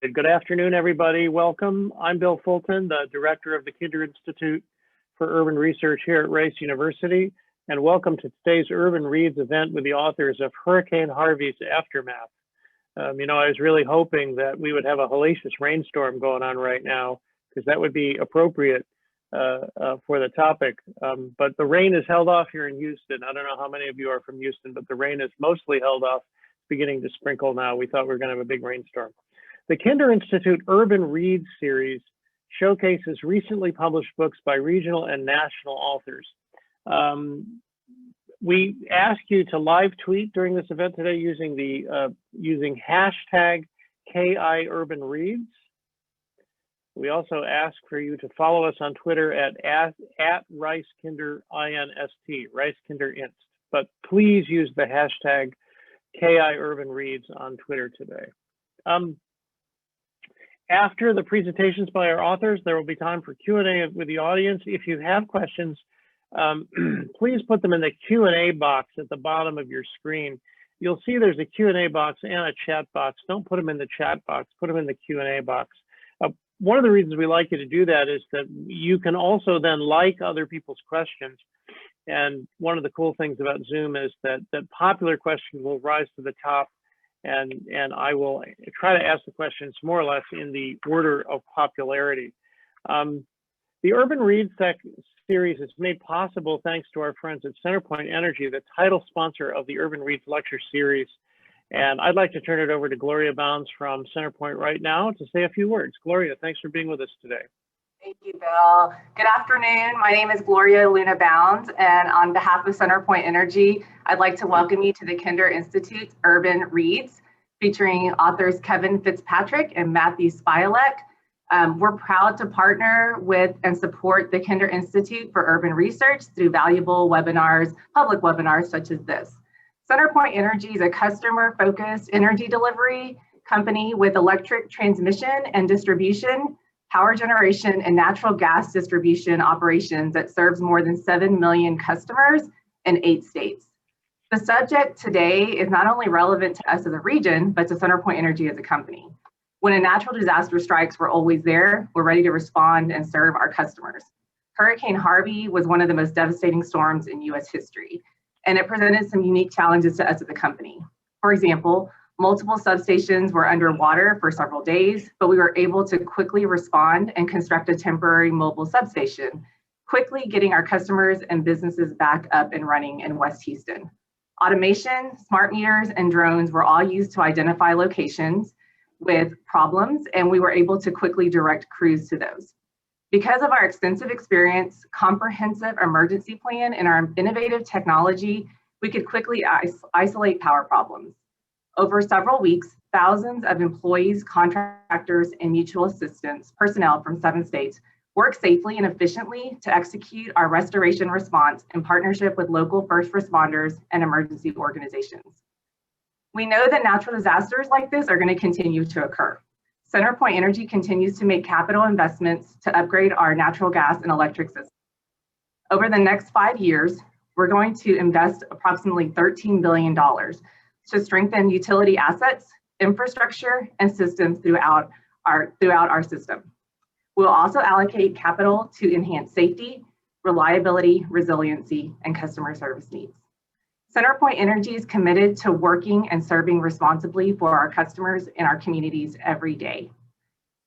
Good afternoon, everybody. Welcome. I'm Bill Fulton, the director of the Kinder Institute for Urban Research here at Rice University, and welcome to today's Urban Reads event with the authors of Hurricane Harvey's Aftermath. I was really hoping that we would have a hellacious rainstorm going on right now, because that would be appropriate for the topic. But the rain is held off here in Houston. I don't know how many of you are from Houston, but the rain is mostly held off, beginning to sprinkle now. We thought we were going to have a big rainstorm. The Kinder Institute Urban Reads series showcases recently published books by regional and national authors. We ask you to live tweet during this event today using hashtag KIUrbanReads. We also ask for you to follow us on Twitter at RiceKinderInst, RiceKinderInst. But please use the hashtag KIUrbanReads on Twitter today. After the presentations by our authors, there will be time for Q&A with the audience. If you have questions, please put them in the Q&A box at the bottom of your screen. You'll see there's a Q&A box and a chat box. Don't put them in the chat box, put them in the Q&A box. One of the reasons we like you to do that is that you can also then like other people's questions. And one of the cool things about Zoom is that popular questions will rise to the top, and I will try to ask the questions more or less in the order of popularity. The Urban Reads series is made possible thanks to our friends at Centerpoint Energy, the title sponsor of the Urban Reads lecture series. And I'd like to turn it over to Gloria Bounds from Centerpoint right now to say a few words. Gloria, thanks for being with us today. Thank you, Bill. Good afternoon. My name is Gloria Luna Bounds, and on behalf of Centerpoint Energy, I'd like to welcome you to the Kinder Institute's Urban Reads, featuring authors Kevin Fitzpatrick and Matthew Spialek. We're proud to partner with and support the Kinder Institute for Urban Research through valuable webinars, public webinars such as this. Centerpoint Energy is a customer-focused energy delivery company with electric transmission and distribution, power generation, and natural gas distribution operations that serves more than 7 million customers in 8 states. The subject today is not only relevant to us as a region, but to Centerpoint Energy as a company. When a natural disaster strikes, we're always there. We're ready to respond and serve our customers. Hurricane Harvey was one of the most devastating storms in US history, and it presented some unique challenges to us as a company. For example, multiple substations were underwater for several days, but we were able to quickly respond and construct a temporary mobile substation, quickly getting our customers and businesses back up and running in West Houston. Automation, smart meters, and drones were all used to identify locations with problems, and we were able to quickly direct crews to those. Because of our extensive experience, comprehensive emergency plan, and our innovative technology, we could quickly isolate power problems. Over several weeks, thousands of employees, contractors, and mutual assistance personnel from 7 states worked safely and efficiently to execute our restoration response in partnership with local first responders and emergency organizations. We know that natural disasters like this are going to continue to occur. Centerpoint Energy continues to make capital investments to upgrade our natural gas and electric systems. Over the next 5 years, we're going to invest approximately $13 billion to strengthen utility assets, infrastructure, and systems throughout our system. We'll also allocate capital to enhance safety, reliability, resiliency, and customer service needs. Centerpoint Energy is committed to working and serving responsibly for our customers and our communities every day.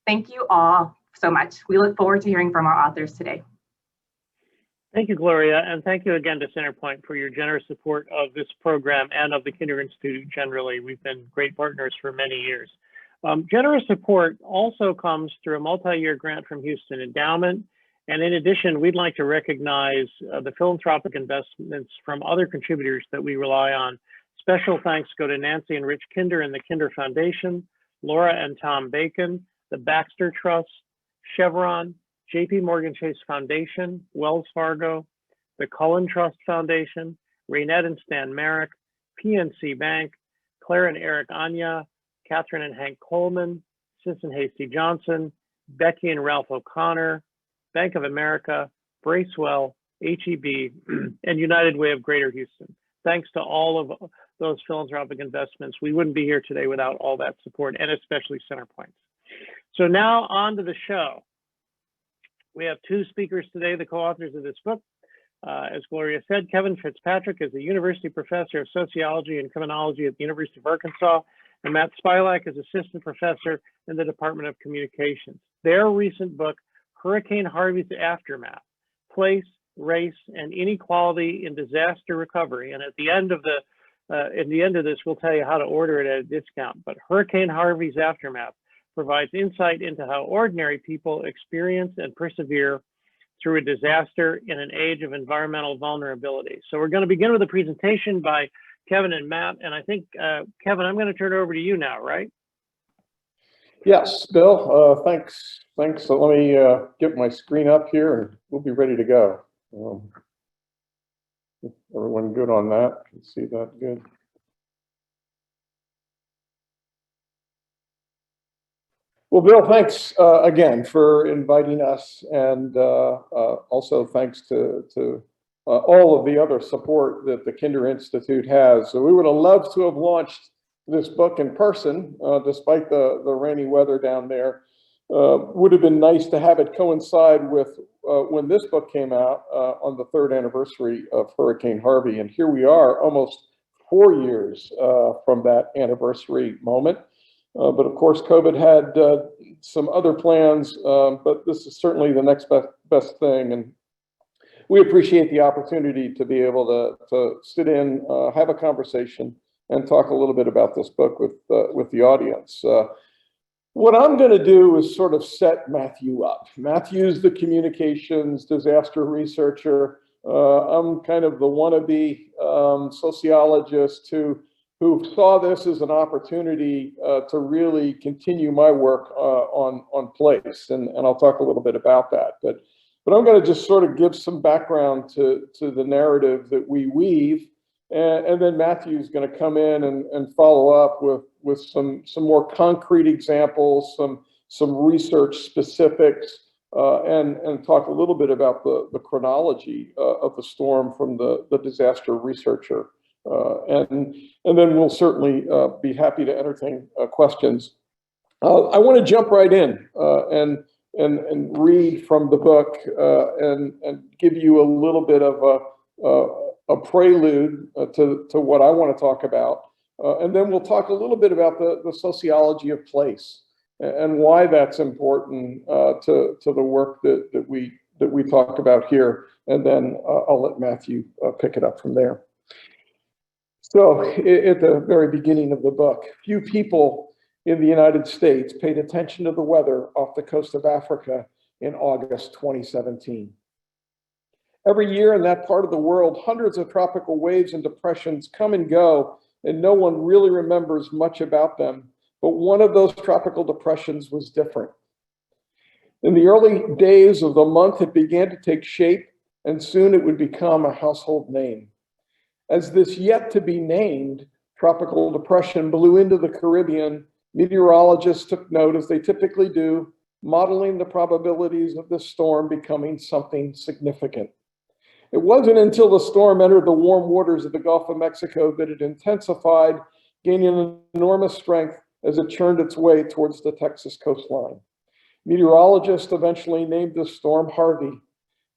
Thank you all so much. We look forward to hearing from our authors today. Thank you, Gloria, and thank you again to Centerpoint for your generous support of this program and of the Kinder Institute generally. We've been great partners for many years. Generous support also comes through a multi-year grant from Houston Endowment. And in addition, we'd like to recognize the philanthropic investments from other contributors that we rely on. Special thanks go to Nancy and Rich Kinder and the Kinder Foundation, Laura and Tom Bacon, the Baxter Trust, Chevron, JP Morgan Chase Foundation, Wells Fargo, the Cullen Trust Foundation, Raynette and Stan Merrick, PNC Bank, Claire and Eric Anya, Catherine and Hank Coleman, Sis and Hasty Johnson, Becky and Ralph O'Connor, Bank of America, Bracewell, HEB, and United Way of Greater Houston. Thanks to all of those philanthropic investments, we wouldn't be here today without all that support, and especially Centerpoint. So now on to the show. We have two speakers today, the co-authors of this book. As Gloria said, Kevin Fitzpatrick is a university professor of sociology and criminology at the University of Arkansas, and Matt Spialek is assistant professor in the Department of Communications. Their recent book, Hurricane Harvey's Aftermath, Place, Race, and Inequality in Disaster Recovery. And at the end of this, we'll tell you how to order it at a discount. But Hurricane Harvey's Aftermath provides insight into how ordinary people experience and persevere through a disaster in an age of environmental vulnerability. So we're going to begin with a presentation by Kevin and Matt. And I think, Kevin, I'm going to turn it over to you now, right? Yes, Bill, thanks. So let me get my screen up here and we'll be ready to go. Everyone good on that? Can you see that good? Well, Bill, thanks again for inviting us, and also thanks to all of the other support that the Kinder Institute has. So we would have loved to have launched this book in person, despite the rainy weather down there. Would have been nice to have it coincide with when this book came out on the 3rd anniversary of Hurricane Harvey. And here we are, almost 4 years from that anniversary moment. But of course, COVID had some other plans, but this is certainly the next best thing. And we appreciate the opportunity to be able to sit in, have a conversation, and talk a little bit about this book with the audience. What I'm going to do is sort of set Matthew up. Matthew's the communications disaster researcher. I'm kind of the wannabe sociologist who saw this as an opportunity to really continue my work on place, and I'll talk a little bit about that. But I'm going to just sort of give some background to the narrative that we weave, and then Matthew's going to come in and follow up with some more concrete examples, some research specifics, and talk a little bit about the chronology of the storm from the disaster researcher. And then we'll certainly be happy to entertain questions. I want to jump right in and read from the book and give you a little bit of a prelude to what I want to talk about. And then we'll talk a little bit about the sociology of place and why that's important to the work that we talk about here. And then I'll let Matthew pick it up from there. So at the very beginning of the book, few people in the United States paid attention to the weather off the coast of Africa in August 2017. Every year in that part of the world, hundreds of tropical waves and depressions come and go, and no one really remembers much about them. But one of those tropical depressions was different. In the early days of the month, it began to take shape, and soon it would become a household name. As this yet-to-be-named tropical depression blew into the Caribbean, meteorologists took note, as they typically do, modeling the probabilities of this storm becoming something significant. It wasn't until the storm entered the warm waters of the Gulf of Mexico that it intensified, gaining enormous strength as it churned its way towards the Texas coastline. Meteorologists eventually named this storm Harvey.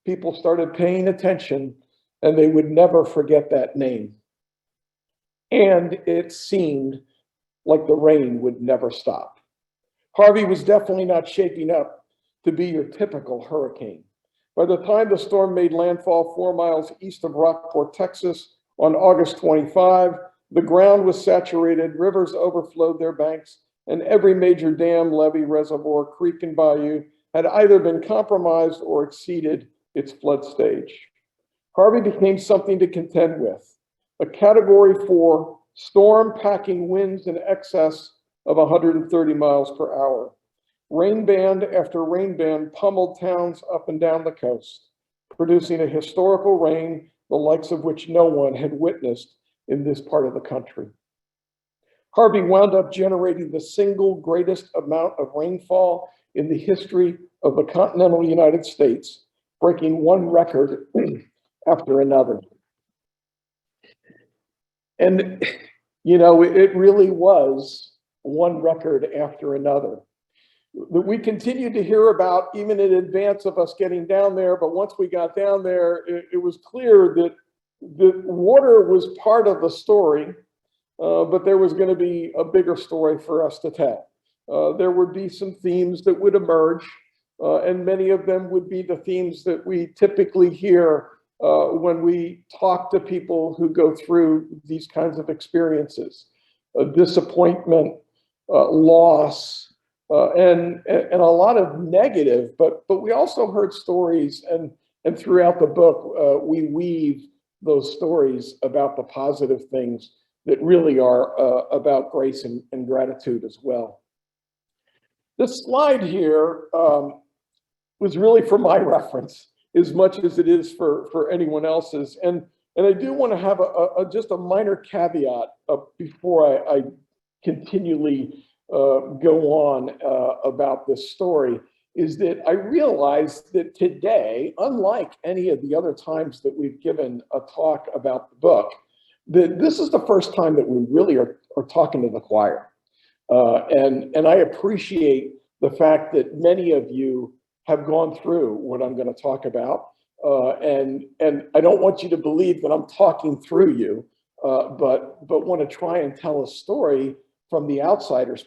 People started paying attention, and they would never forget that name. And it seemed like the rain would never stop. Harvey was definitely not shaping up to be your typical hurricane. By the time the storm made landfall 4 miles east of Rockport, Texas, on August 25, the ground was saturated, rivers overflowed their banks, and every major dam, levee, reservoir, creek, and bayou had either been compromised or exceeded its flood stage. Harvey became something to contend with, a Category 4 storm packing winds in excess of 130 miles per hour. Rain band after rain band pummeled towns up and down the coast, producing a historical rain the likes of which no one had witnessed in this part of the country. Harvey wound up generating the single greatest amount of rainfall in the history of the continental United States, breaking one record after another. And, you know, it really was one record after another. that we continued to hear about even in advance of us getting down there. But once we got down there, it was clear that the water was part of the story, but there was going to be a bigger story for us to tell. There would be some themes that would emerge, and many of them would be the themes that we typically hear when we talk to people who go through these kinds of experiences: disappointment, loss, and a lot of negative. But we also heard stories, and throughout the book, we weave those stories about the positive things that really are about grace and gratitude as well. This slide here was really for my reference as much as it is for anyone else's. And I do want to have just a minor caveat before I continually go on about this story, is that I realized that today, unlike any of the other times that we've given a talk about the book, that this is the first time that we really are talking to the choir. And I appreciate the fact that many of you have gone through what I'm going to talk about. And I don't want you to believe that I'm talking through you, but want to try and tell a story from the outsider's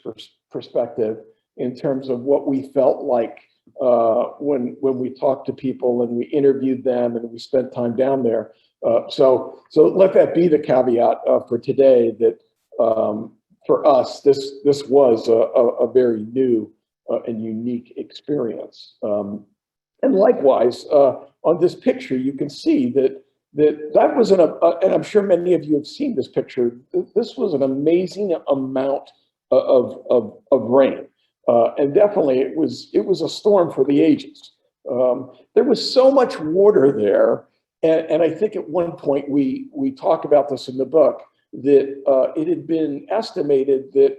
perspective in terms of what we felt like when we talked to people and we interviewed them and we spent time down there. So let that be the caveat for today, that for us, this was a very new and unique experience. And likewise, on this picture, you can see that was and I'm sure many of you have seen this picture. This was an amazing amount of rain, and definitely it was a storm for the ages. There was so much water there, and I think at one point we talk about this in the book, that it had been estimated that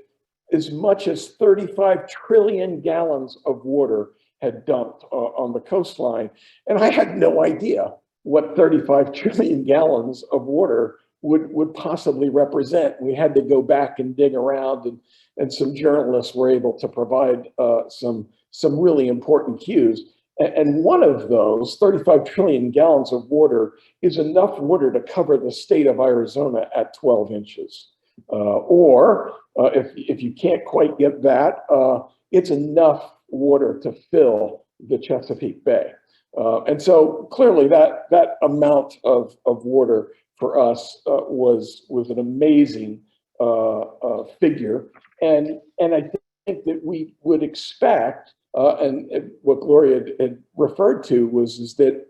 as much as 35 trillion gallons of water had dumped on the coastline. And I had no idea what 35 trillion gallons of water would possibly represent. We had to go back and dig around, and some journalists were able to provide some really important cues. And one of those 35 trillion gallons of water is enough water to cover the state of Arizona at 12 inches. Or if you can't quite get that, it's enough water to fill the Chesapeake Bay. And so clearly that amount of water for us was an amazing figure. And I think that we would expect, and what Gloria had referred to is that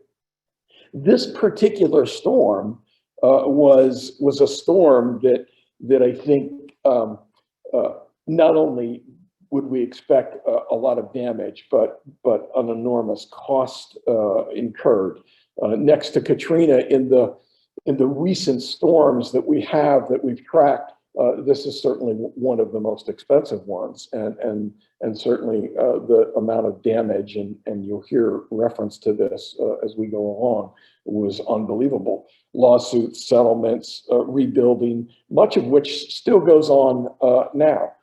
this particular storm was a storm that I think not only would we expect a lot of damage, but an enormous cost incurred. Next to Katrina, in the recent storms that we've tracked, this is certainly one of the most expensive ones, and certainly the amount of damage, and you'll hear reference to this as we go along, was unbelievable. Lawsuits, settlements, rebuilding, much of which still goes on now.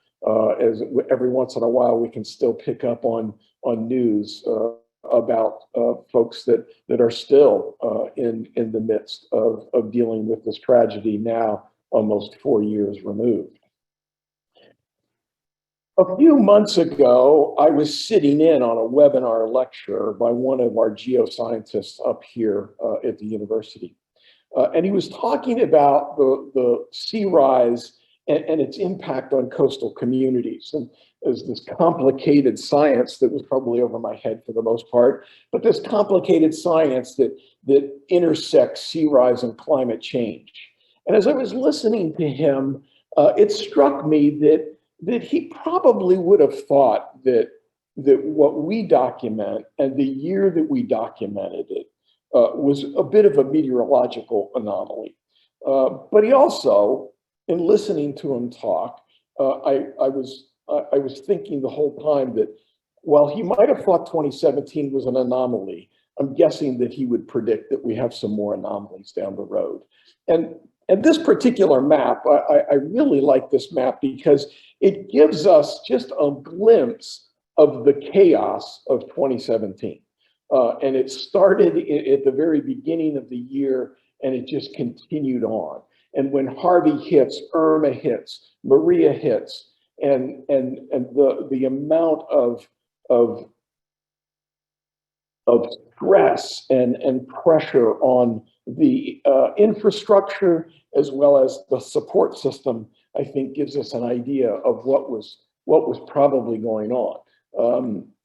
As every once in a while, we can still pick up on news about folks that are still in the midst of dealing with this tragedy now, almost 4 years removed. A few months ago, I was sitting in on a webinar lecture by one of our geoscientists up here at the university. And he was talking about the sea rise and its impact on coastal communities. And there's this complicated science that was probably over my head for the most part, but this complicated science that intersects sea rise and climate change. And as I was listening to him, it struck me that he probably would have thought that what we document and the year that we documented it was a bit of a meteorological anomaly. But he also, in listening to him talk, I was thinking the whole time that while he might have thought 2017 was an anomaly, I'm guessing that he would predict that we have some more anomalies down the road. And this particular map, I really like this map because it gives us just a glimpse of the chaos of 2017. And it started at the very beginning of the year, and it just continued on. And when Harvey hits, Irma hits, Maria hits, and the amount of stress and pressure on the infrastructure as well as the support system, I think gives us an idea of what was probably going on.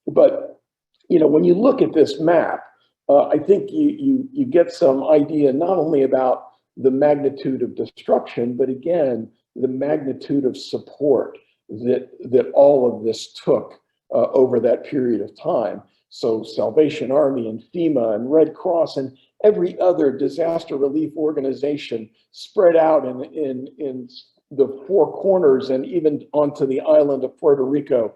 But you know, when you look at this map, I think you get some idea not only about the magnitude of destruction, but again, the magnitude of support that all of this took over that period of time. So Salvation Army and FEMA and Red Cross and every other disaster relief organization spread out in the four corners and even onto the island of Puerto Rico,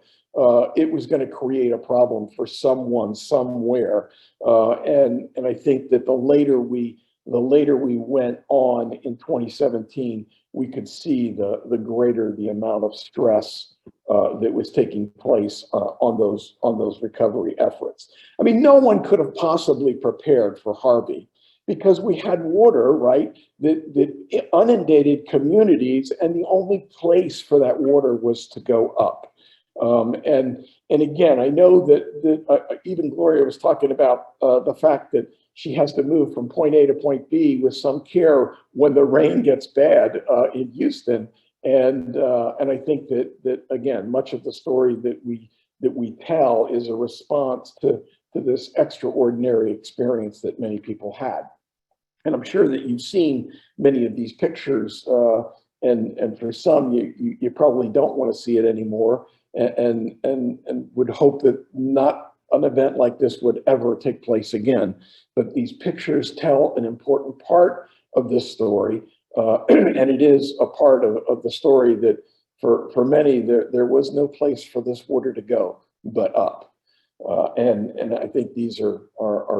it was going to create a problem for someone somewhere. And I think that the later we went on in 2017, we could see the greater the amount of stress that was taking place on those recovery efforts. I mean, no one could have possibly prepared for Harvey because we had water, right, that inundated communities, and the only place for that water was to go up. And again, I know that even Gloria was talking about the fact that she has to move from point A to point B with some care when the rain gets bad in Houston. And I think that again, much of the story that we tell is a response to this extraordinary experience that many people had. And I'm sure that you've seen many of these pictures, and for some, you probably don't want to see it anymore, and would hope that not an event like this would ever take place again. But these pictures tell an important part of this story, and it is a part of the story that for many, there was no place for this water to go but up. And I think these are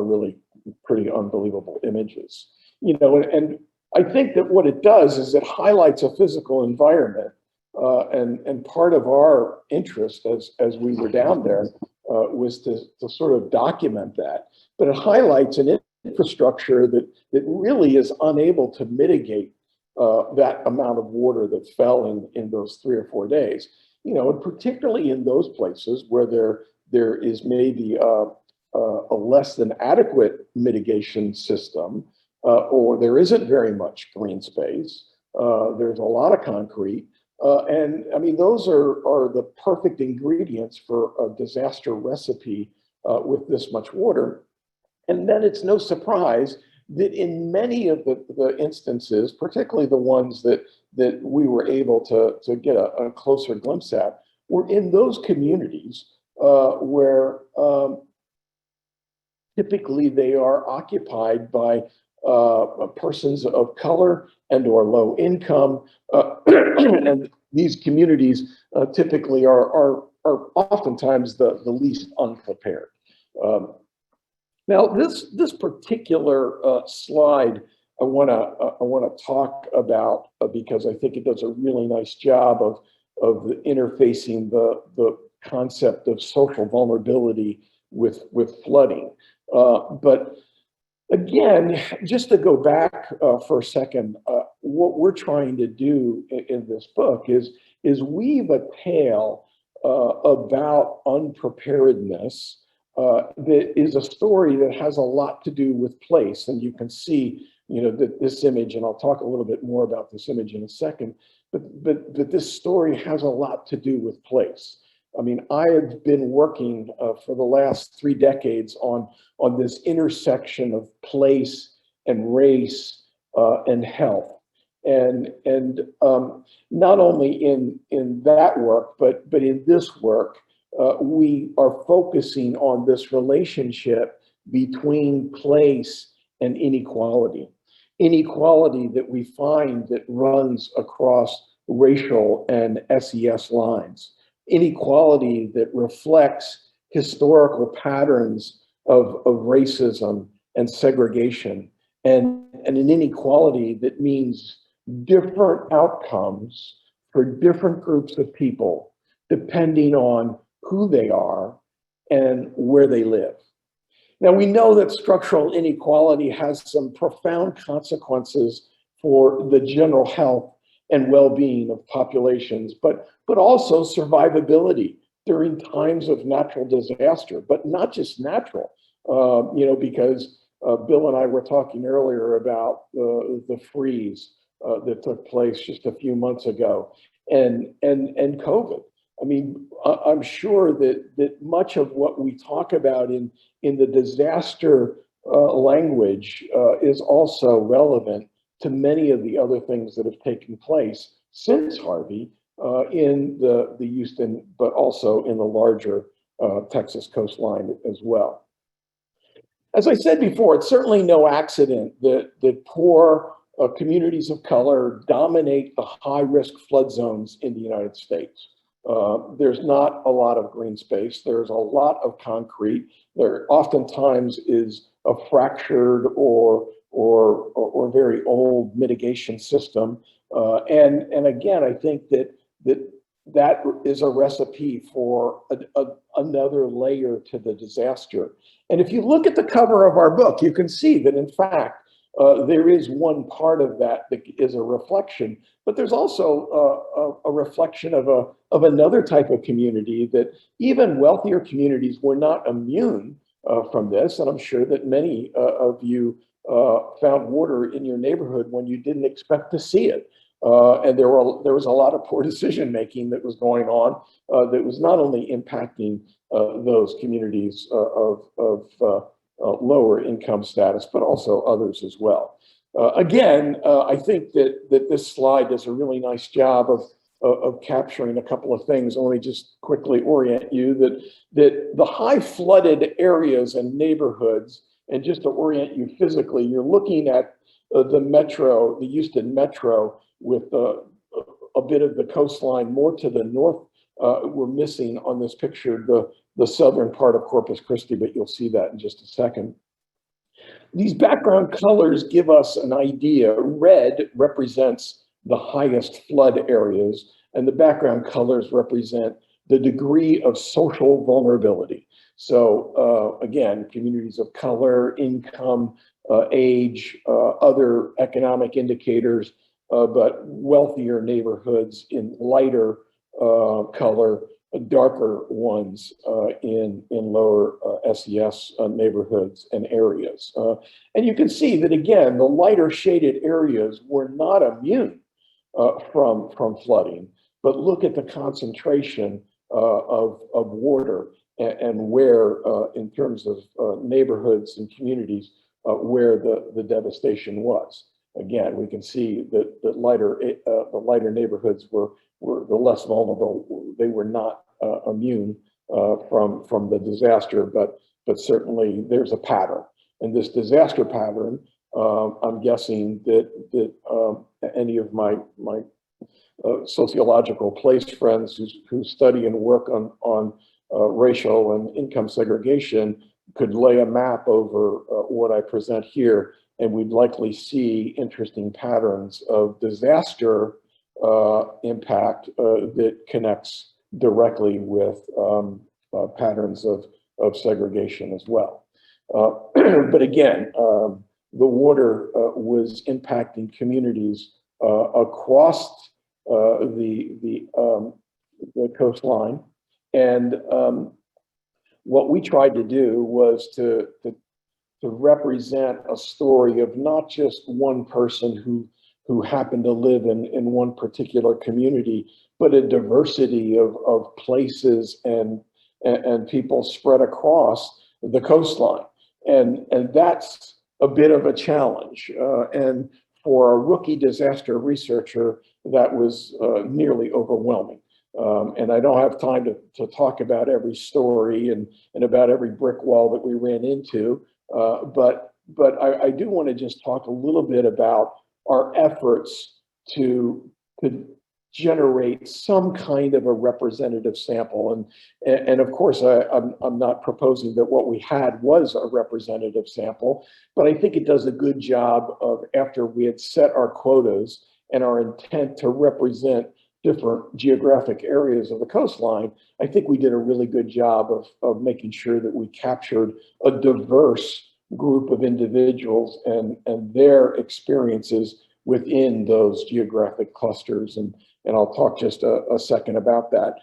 really pretty unbelievable images. You know, and I think that what it does is it highlights a physical environment, and part of our interest as we were down there was to sort of document that. But it highlights an infrastructure that really is unable to mitigate that amount of water that fell in those 3 or 4 days. You know, and particularly in those places where there is maybe a less than adequate mitigation system, or there isn't very much green space. There's a lot of concrete. And I mean, those are the perfect ingredients for a disaster recipe with this much water. And then it's no surprise that in many of the instances, particularly the ones that we were able to get a closer glimpse at, were in those communities where typically they are occupied by persons of color and or low income, and these communities typically are oftentimes the least unprepared. Now, this particular slide I want to talk about because I think it does a really nice job of interfacing the concept of social vulnerability with flooding. But again, just to go back for a second, what we're trying to do in this book is weave a tale about unpreparedness that is a story that has a lot to do with place. And you can see, you know, that this image, and I'll talk a little bit more about this image in a second, but this story has a lot to do with place. I mean, I have been working for the last 3 decades on this intersection of place and race and health. And not only in that work, but in this work, we are focusing on this relationship between place and inequality. Inequality that we find that runs across racial and SES lines. Inequality that reflects historical patterns of racism and segregation, and an inequality that means different outcomes for different groups of people, depending on who they are, and where they live. Now, we know that structural inequality has some profound consequences for the general health and well-being of populations, but also survivability during times of natural disaster, but not just natural, because Bill and I were talking earlier about the freeze that took place just a few months ago, and COVID. I mean, I'm sure that much of what we talk about in the disaster language is also relevant to many of the other things that have taken place since Harvey in the Houston, but also in the larger Texas coastline as well. As I said before, it's certainly no accident that poor communities of color dominate the high-risk flood zones in the United States. There's not a lot of green space. There's a lot of concrete. There oftentimes is a fractured or very old mitigation system. And again, I think that is a recipe for another layer to the disaster. And if you look at the cover of our book, you can see that in fact, there is one part of that is a reflection, but there's also a reflection of another type of community that even wealthier communities were not immune from this. And I'm sure that many of you found water in your neighborhood when you didn't expect to see it. And there was a lot of poor decision making that was going on that was not only impacting those communities of lower income status, but also others as well. Again, I think that this slide does a really nice job of capturing a couple of things. Let me just quickly orient you that the high flooded areas and neighborhoods, and just to orient you physically, you're looking at the metro, the Houston metro, with a bit of the coastline more to the north. We're missing on this picture the southern part of Corpus Christi, but you'll see that in just a second. These background colors give us an idea. Red represents the highest flood areas, and the background colors represent the degree of social vulnerability. So again, communities of color, income, age, other economic indicators, but wealthier neighborhoods in lighter color, darker ones in lower SES neighborhoods and areas. And you can see that, again, the lighter shaded areas were not immune from flooding, but look at the concentration of water and where, in terms of neighborhoods and communities, where the devastation was. Again, we can see that the lighter neighborhoods were the less vulnerable. They were not immune from the disaster, but certainly there's a pattern. And this disaster pattern, I'm guessing that any of my sociological place friends who study and work on racial and income segregation could lay a map over what I present here, and we'd likely see interesting patterns of disaster impact that connects directly with patterns of segregation as well. But again, the water was impacting communities across the coastline, and what we tried to do was to represent a story of not just one person who happened to live in one particular community, but a diversity of places and people spread across the coastline. And that's a bit of a challenge. And for a rookie disaster researcher, that was nearly overwhelming. And I don't have time to talk about every story and about every brick wall that we ran into, but I do want to just talk a little bit about our efforts to generate some kind of a representative sample. And of course, I'm not proposing that what we had was a representative sample, but I think it does a good job of, after we had set our quotas and our intent to represent different geographic areas of the coastline, I think we did a really good job of making sure that we captured a diverse group of individuals and their experiences within those geographic clusters. And I'll talk just a second about that.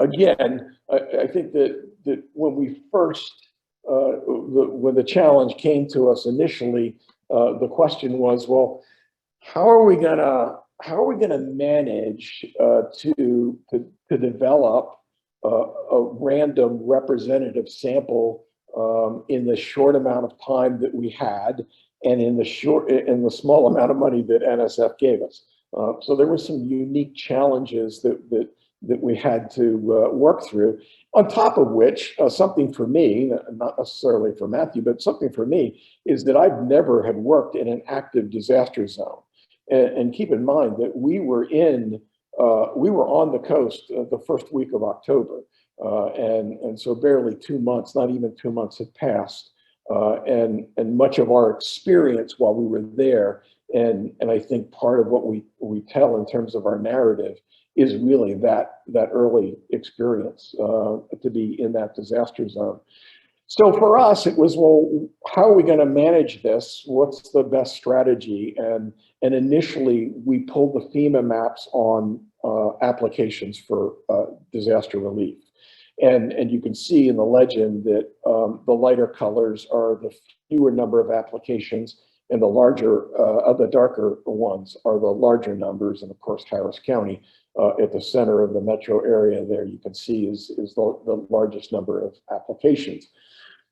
Again, I think that when we first, when the challenge came to us initially, the question was, well, how are we gonna manage to develop a random representative sample in the short amount of time that we had, and in the small amount of money that NSF gave us? So there were some unique challenges that we had to work through. On top of which, something for me, not necessarily for Matthew, but something for me, is that I've never had worked in an active disaster zone. And keep in mind that we were on the coast the first week of October. And so barely 2 months, not even 2 months had passed. And much of our experience while we were there, and I think part of what we tell in terms of our narrative is really that early experience to be in that disaster zone. So for us, it was, well, how are we going to manage this? What's the best strategy? And initially, we pulled the FEMA maps on applications for disaster relief. And you can see in the legend that the lighter colors are the fewer number of applications, and the darker ones are the larger numbers. And of course, Harris County at the center of the metro area there, you can see is the largest number of applications.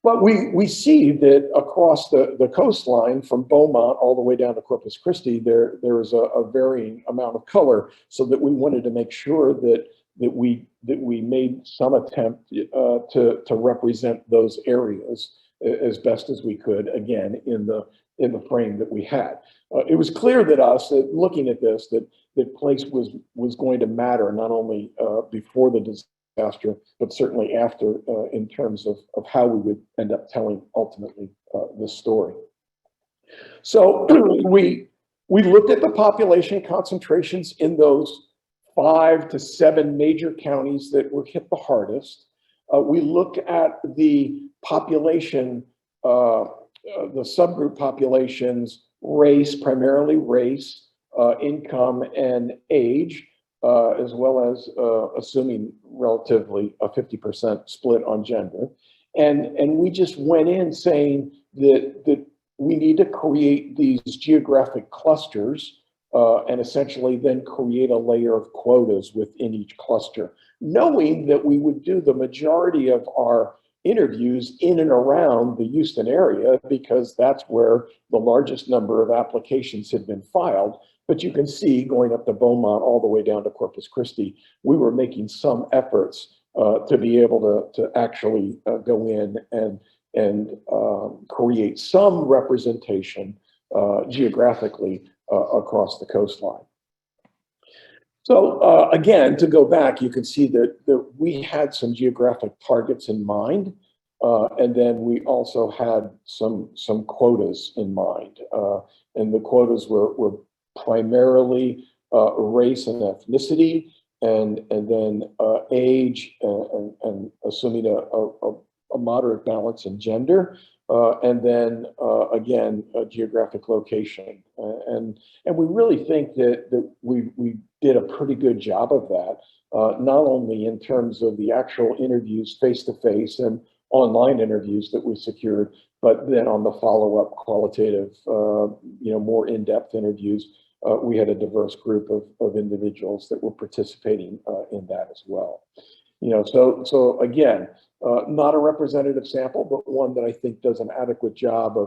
But we see that across the coastline from Beaumont all the way down to Corpus Christi, there is a varying amount of color, so that we wanted to make sure that we made some attempt to represent those areas as best as we could, again, in the frame that we had. It was clear that looking at this, that place was going to matter, not only before the disaster, but certainly after, in terms of how we would end up telling ultimately this story. So we looked at the population concentrations in those 5 to 7 major counties that were hit the hardest. We looked at the population, the subgroup populations, race, primarily race, income, and age, as well as assuming relatively a 50% split on gender. And we just went in saying that we need to create these geographic clusters and essentially then create a layer of quotas within each cluster, knowing that we would do the majority of our interviews in and around the Houston area, because that's where the largest number of applications had been filed. But you can see, going up to Beaumont all the way down to Corpus Christi, we were making some efforts to be able to actually go in and create some representation geographically across the coastline. So again, to go back, you can see that we had some geographic targets in mind, and then we also had some quotas in mind. And the quotas were primarily race and ethnicity, and then age, and assuming a moderate balance in gender, and then again, a geographic location. And we really think that we did a pretty good job of that, not only in terms of the actual interviews face-to-face and online interviews that we secured, but then on the follow-up qualitative, more in-depth interviews, we had a diverse group of individuals that were participating in that as well. So again, not a representative sample, but one that I think does an adequate job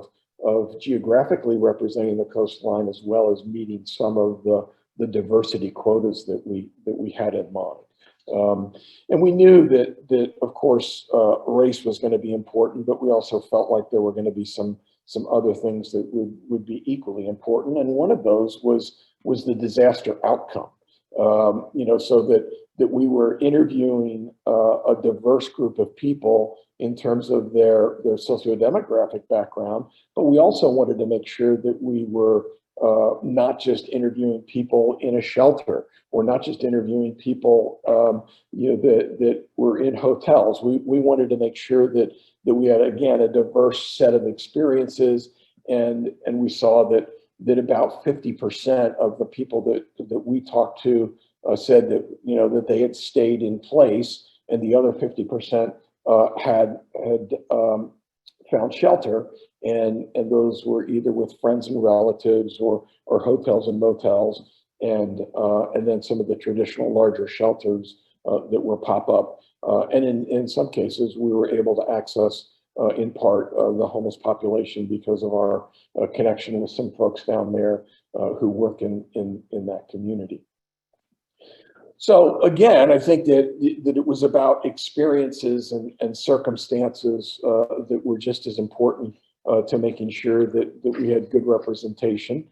of geographically representing the coastline, as well as meeting some of the diversity quotas that we had in mind. And we knew that of course, race was going to be important, but we also felt like there were going to be some other things that would be equally important. And one of those was the disaster outcome. So that we were interviewing a diverse group of people in terms of their sociodemographic background, but we also wanted to make sure that we were not just interviewing people in a shelter, or not just interviewing people that were in hotels. We wanted to make sure that we had, again, a diverse set of experiences, and we saw that about 50% of the people that we talked to said that that they had stayed in place, and the other 50% had found shelter, and those were either with friends and relatives or hotels and motels, and then some of the traditional larger shelters that were pop-up, and in some cases we were able to access in part the homeless population because of our connection with some folks down there who work in that community. So again, I think that it was about experiences and circumstances that were just as important to making sure that we had good representation.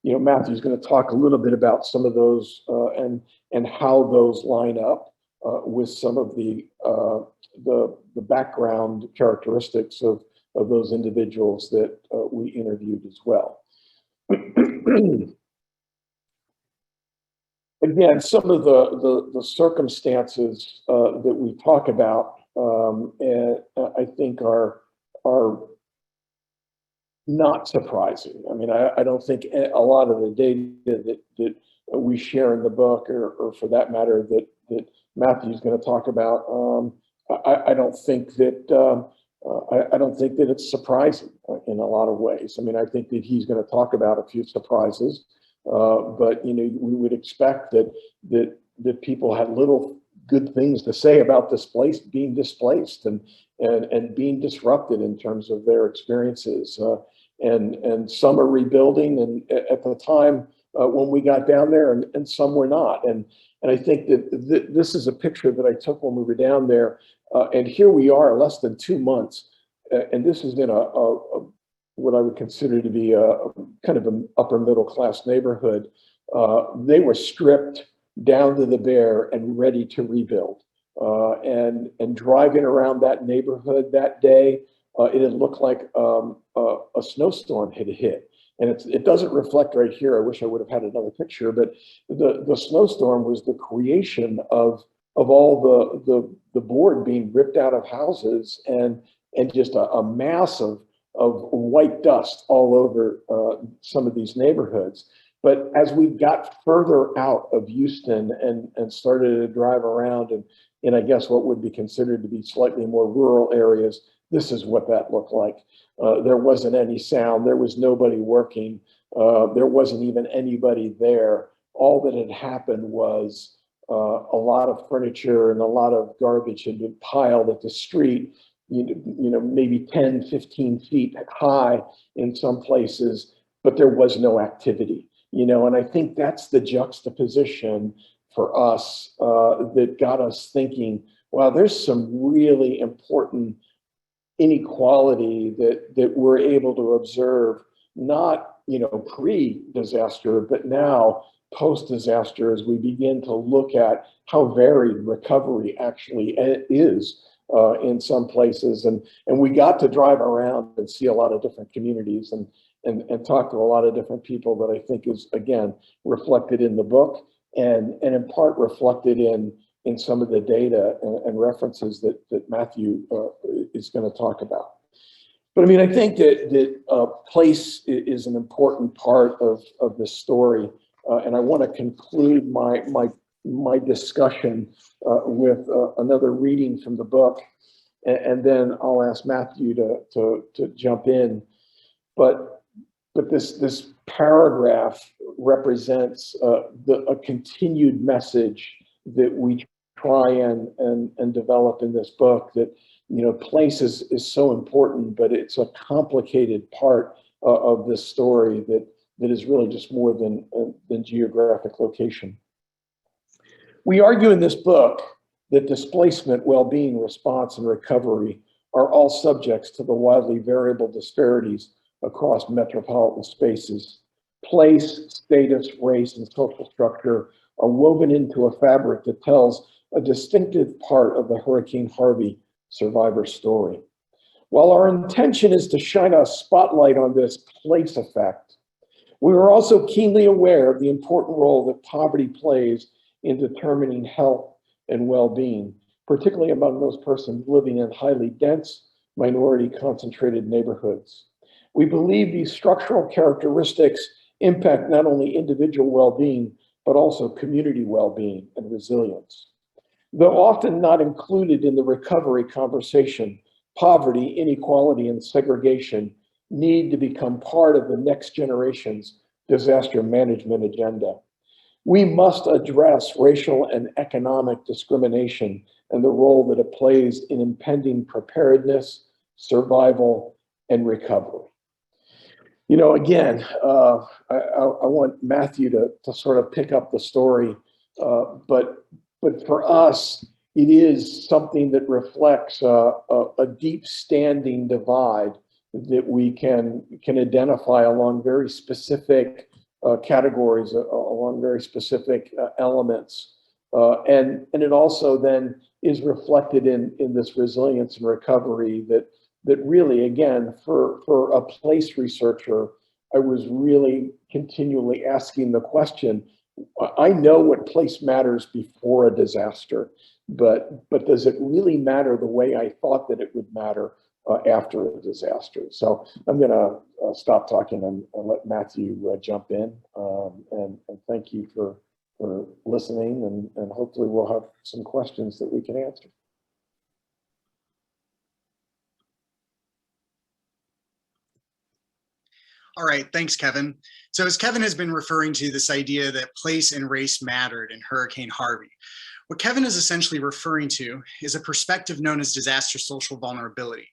Matthew's going to talk a little bit about some of those and how those line up with some of the background characteristics of those individuals that we interviewed as well. Again, some of the circumstances that we talk about, and I think are not surprising. I mean, I don't think a lot of the data that we share in the book, or for that matter, that Matthew's going to talk about, I don't think that it's surprising in a lot of ways. I mean, I think that he's going to talk about a few surprises. But we would expect that people had little good things to say about being displaced and being disrupted in terms of their experiences. And some are rebuilding, and at the time when we got down there, and some were not. And I think that this is a picture that I took when we were down there, and here we are, less than 2 months, and this is in what I would consider to be a kind of an upper middle class neighborhood. They were stripped down to the bare and ready to rebuild. And driving around that neighborhood that day, it had looked like a snowstorm had hit. And it doesn't reflect right here. I wish I would have had another picture, but the snowstorm was the creation of all the board being ripped out of houses, and just a mass of white dust all over some of these neighborhoods. But as we got further out of Houston and started to drive around in I guess what would be considered to be slightly more rural areas, this is what that looked like. There wasn't any sound. There was nobody working. There wasn't even anybody there. All that had happened was a lot of furniture and a lot of garbage had been piled at the street, maybe 10, 15 feet high in some places, but there was no activity, and I think that's the juxtaposition for us that got us thinking, wow, there's some really important inequality that we're able to observe, not, pre-disaster, but now post-disaster, as we begin to look at how varied recovery actually is in some places. And we got to drive around and see a lot of different communities and talk to a lot of different people that I think is, again, reflected in the book and in part reflected in some of the data and references that Matthew is going to talk about. But I mean, I think that place is an important part of this story. And I want to conclude my discussion with another reading from the book, and then I'll ask Matthew to jump in. But this paragraph represents a continued message that we try and develop in this book, that place is so important, but it's a complicated part of this story that is really just more than geographic location. We argue in this book that displacement, well-being, response, and recovery are all subjects to the wildly variable disparities across metropolitan spaces. Place, status, race, and social structure are woven into a fabric that tells a distinctive part of the Hurricane Harvey survivor story. While our intention is to shine a spotlight on this place effect, we are also keenly aware of the important role that poverty plays in determining health and well-being, particularly among those persons living in highly dense, minority concentrated neighborhoods. We believe these structural characteristics impact not only individual well-being, but also community well-being and resilience. Though often not included in the recovery conversation, poverty, inequality, and segregation need to become part of the next generation's disaster management agenda. We must address racial and economic discrimination and the role that it plays in impending preparedness, survival, and recovery. You know, again, I want Matthew to sort of pick up the story, but for us, it is something that reflects a deep standing divide that we can identify along very specific categories, along very specific elements. And it also then is reflected in this resilience and recovery that really, again, for a place researcher, I was really continually asking the question, I know what place matters before a disaster, but does it really matter the way I thought that it would matter after a disaster? So I'm going to stop talking and let Matthew jump in. And thank you for listening, and hopefully we'll have some questions that we can answer. All right, thanks, Kevin. So as Kevin has been referring to this idea that place and race mattered in Hurricane Harvey, what Kevin is essentially referring to is a perspective known as disaster social vulnerability,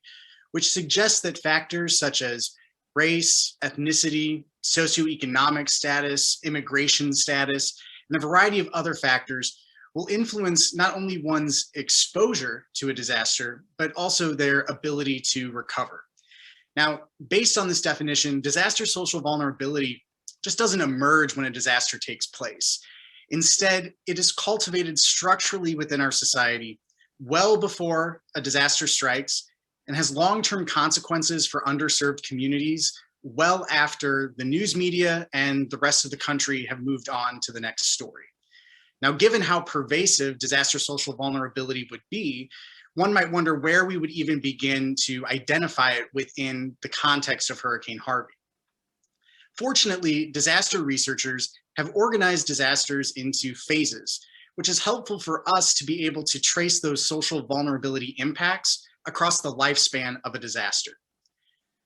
which suggests that factors such as race, ethnicity, socioeconomic status, immigration status, and a variety of other factors will influence not only one's exposure to a disaster, but also their ability to recover. Now, based on this definition, disaster social vulnerability just doesn't emerge when a disaster takes place. Instead, it is cultivated structurally within our society well before a disaster strikes and has long-term consequences for underserved communities well after the news media and the rest of the country have moved on to the next story. Now, given how pervasive disaster social vulnerability would be, one might wonder where we would even begin to identify it within the context of Hurricane Harvey. Fortunately, disaster researchers have organized disasters into phases, which is helpful for us to be able to trace those social vulnerability impacts across the lifespan of a disaster.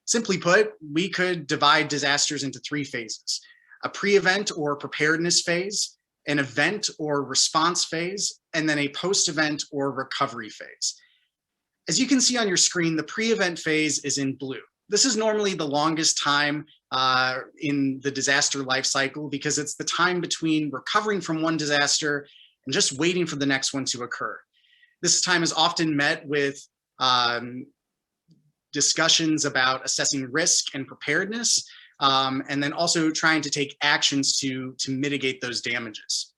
Simply put, we could divide disasters into 3 phases: a pre-event or preparedness phase, an event or response phase, and then a post-event or recovery phase. As you can see on your screen, the pre-event phase is in blue. This is normally the longest time in the disaster life cycle because it's the time between recovering from one disaster and just waiting for the next one to occur. This time is often met with discussions about assessing risk and preparedness, and then also trying to take actions to mitigate those damages.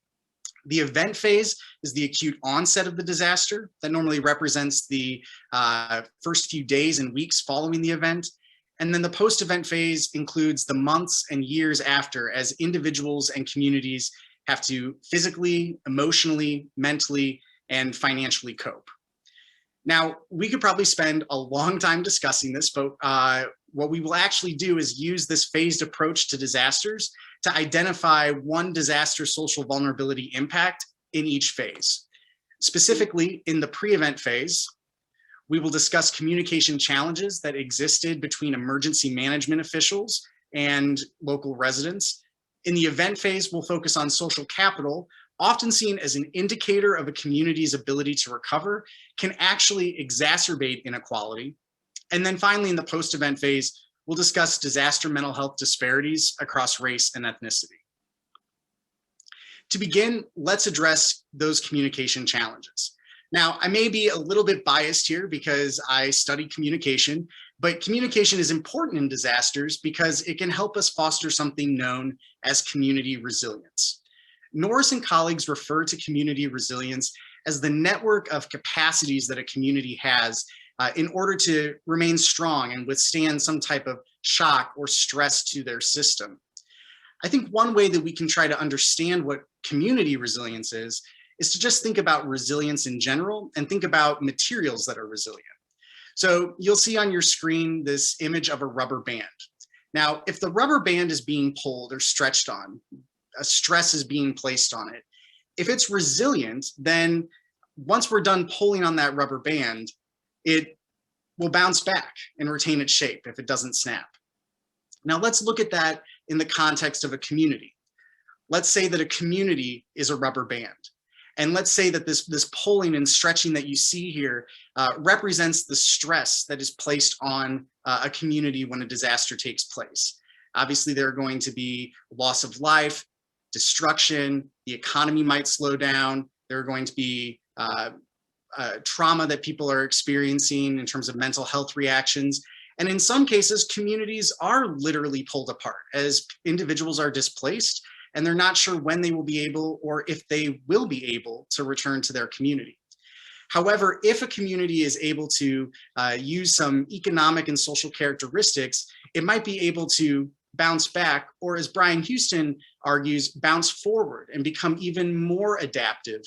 The event phase is the acute onset of the disaster that normally represents the first few days and weeks following the event. And then the post-event phase includes the months and years after, as individuals and communities have to physically, emotionally, mentally, and financially cope. Now, we could probably spend a long time discussing this, but what we will actually do is use this phased approach to disasters to identify one disaster social vulnerability impact in each phase. Specifically, in the pre-event phase, we will discuss communication challenges that existed between emergency management officials and local residents. In the event phase, we'll focus on social capital, often seen as an indicator of a community's ability to recover, can actually exacerbate inequality. And then finally, in the post-event phase, we'll discuss disaster mental health disparities across race and ethnicity. To begin, let's address those communication challenges. Now, I may be a little bit biased here because I study communication, but communication is important in disasters because it can help us foster something known as community resilience. Norris and colleagues refer to community resilience as the network of capacities that a community has in order to remain strong and withstand some type of shock or stress to their system. I think one way that we can try to understand what community resilience is to just think about resilience in general and think about materials that are resilient. So you'll see on your screen this image of a rubber band. Now, if the rubber band is being pulled or stretched on, a stress is being placed on it, if it's resilient, then once we're done pulling on that rubber band, it will bounce back and retain its shape if it doesn't snap. Now let's look at that in the context of a community. Let's say that a community is a rubber band. And let's say that this pulling and stretching that you see here represents the stress that is placed on a community when a disaster takes place. Obviously, there are going to be loss of life, destruction, the economy might slow down, there are going to be trauma that people are experiencing in terms of mental health reactions. And in some cases, communities are literally pulled apart as individuals are displaced and they're not sure when they will be able or if they will be able to return to their community. However, if a community is able to use some economic and social characteristics, it might be able to bounce back, or as Brian Houston argues, bounce forward and become even more adaptive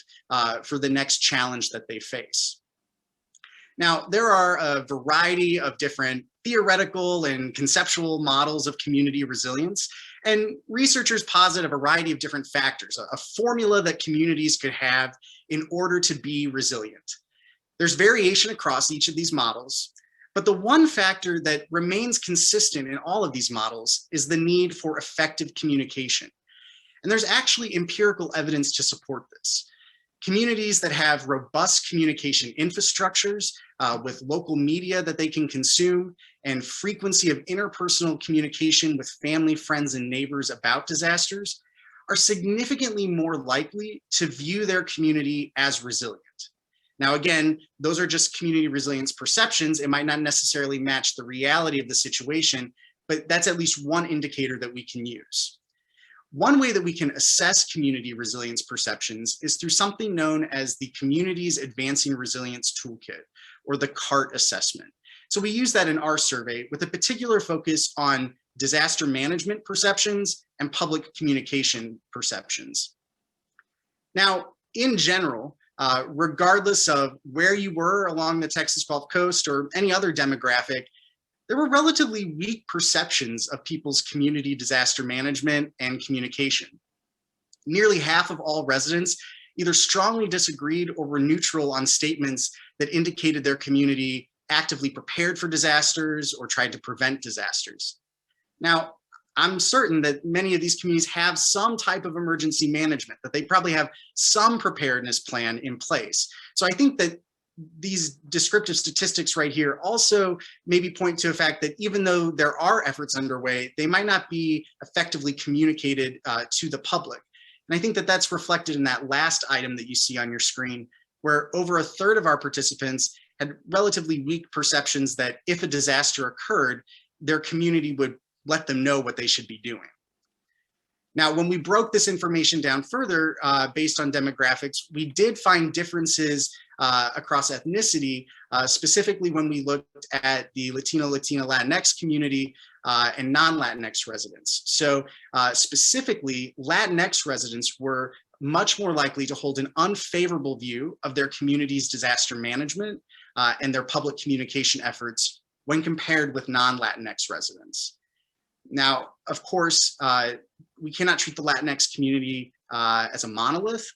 for the next challenge that they face. Now, there are a variety of different theoretical and conceptual models of community resilience, and researchers posit a variety of different factors, a formula that communities could have in order to be resilient. There's variation across each of these models, but the one factor that remains consistent in all of these models is the need for effective communication. And there's actually empirical evidence to support this. Communities that have robust communication infrastructures with local media that they can consume and frequency of interpersonal communication with family, friends, and neighbors about disasters are significantly more likely to view their community as resilient. Now, again, those are just community resilience perceptions. It might not necessarily match the reality of the situation, but that's at least one indicator that we can use. One way that we can assess community resilience perceptions is through something known as the Communities Advancing Resilience Toolkit, or the CART assessment. So we use that in our survey with a particular focus on disaster management perceptions and public communication perceptions. Now, in general, regardless of where you were along the Texas Gulf Coast or any other demographic, there were relatively weak perceptions of people's community disaster management and communication. Nearly half of all residents either strongly disagreed or were neutral on statements that indicated their community actively prepared for disasters or tried to prevent disasters. Now, I'm certain that many of these communities have some type of emergency management, that they probably have some preparedness plan in place. So I think that these descriptive statistics right here also maybe point to a fact that even though there are efforts underway, they might not be effectively communicated to the public. And I think that that's reflected in that last item that you see on your screen, where over a third of our participants had relatively weak perceptions that if a disaster occurred, their community would let them know what they should be doing. Now, when we broke this information down further based on demographics, we did find differences across ethnicity, specifically when we looked at the Latino, Latina, Latinx community and non-Latinx residents. So specifically, Latinx residents were much more likely to hold an unfavorable view of their community's disaster management and their public communication efforts when compared with non-Latinx residents. Now, of course, we cannot treat the Latinx community as a monolith.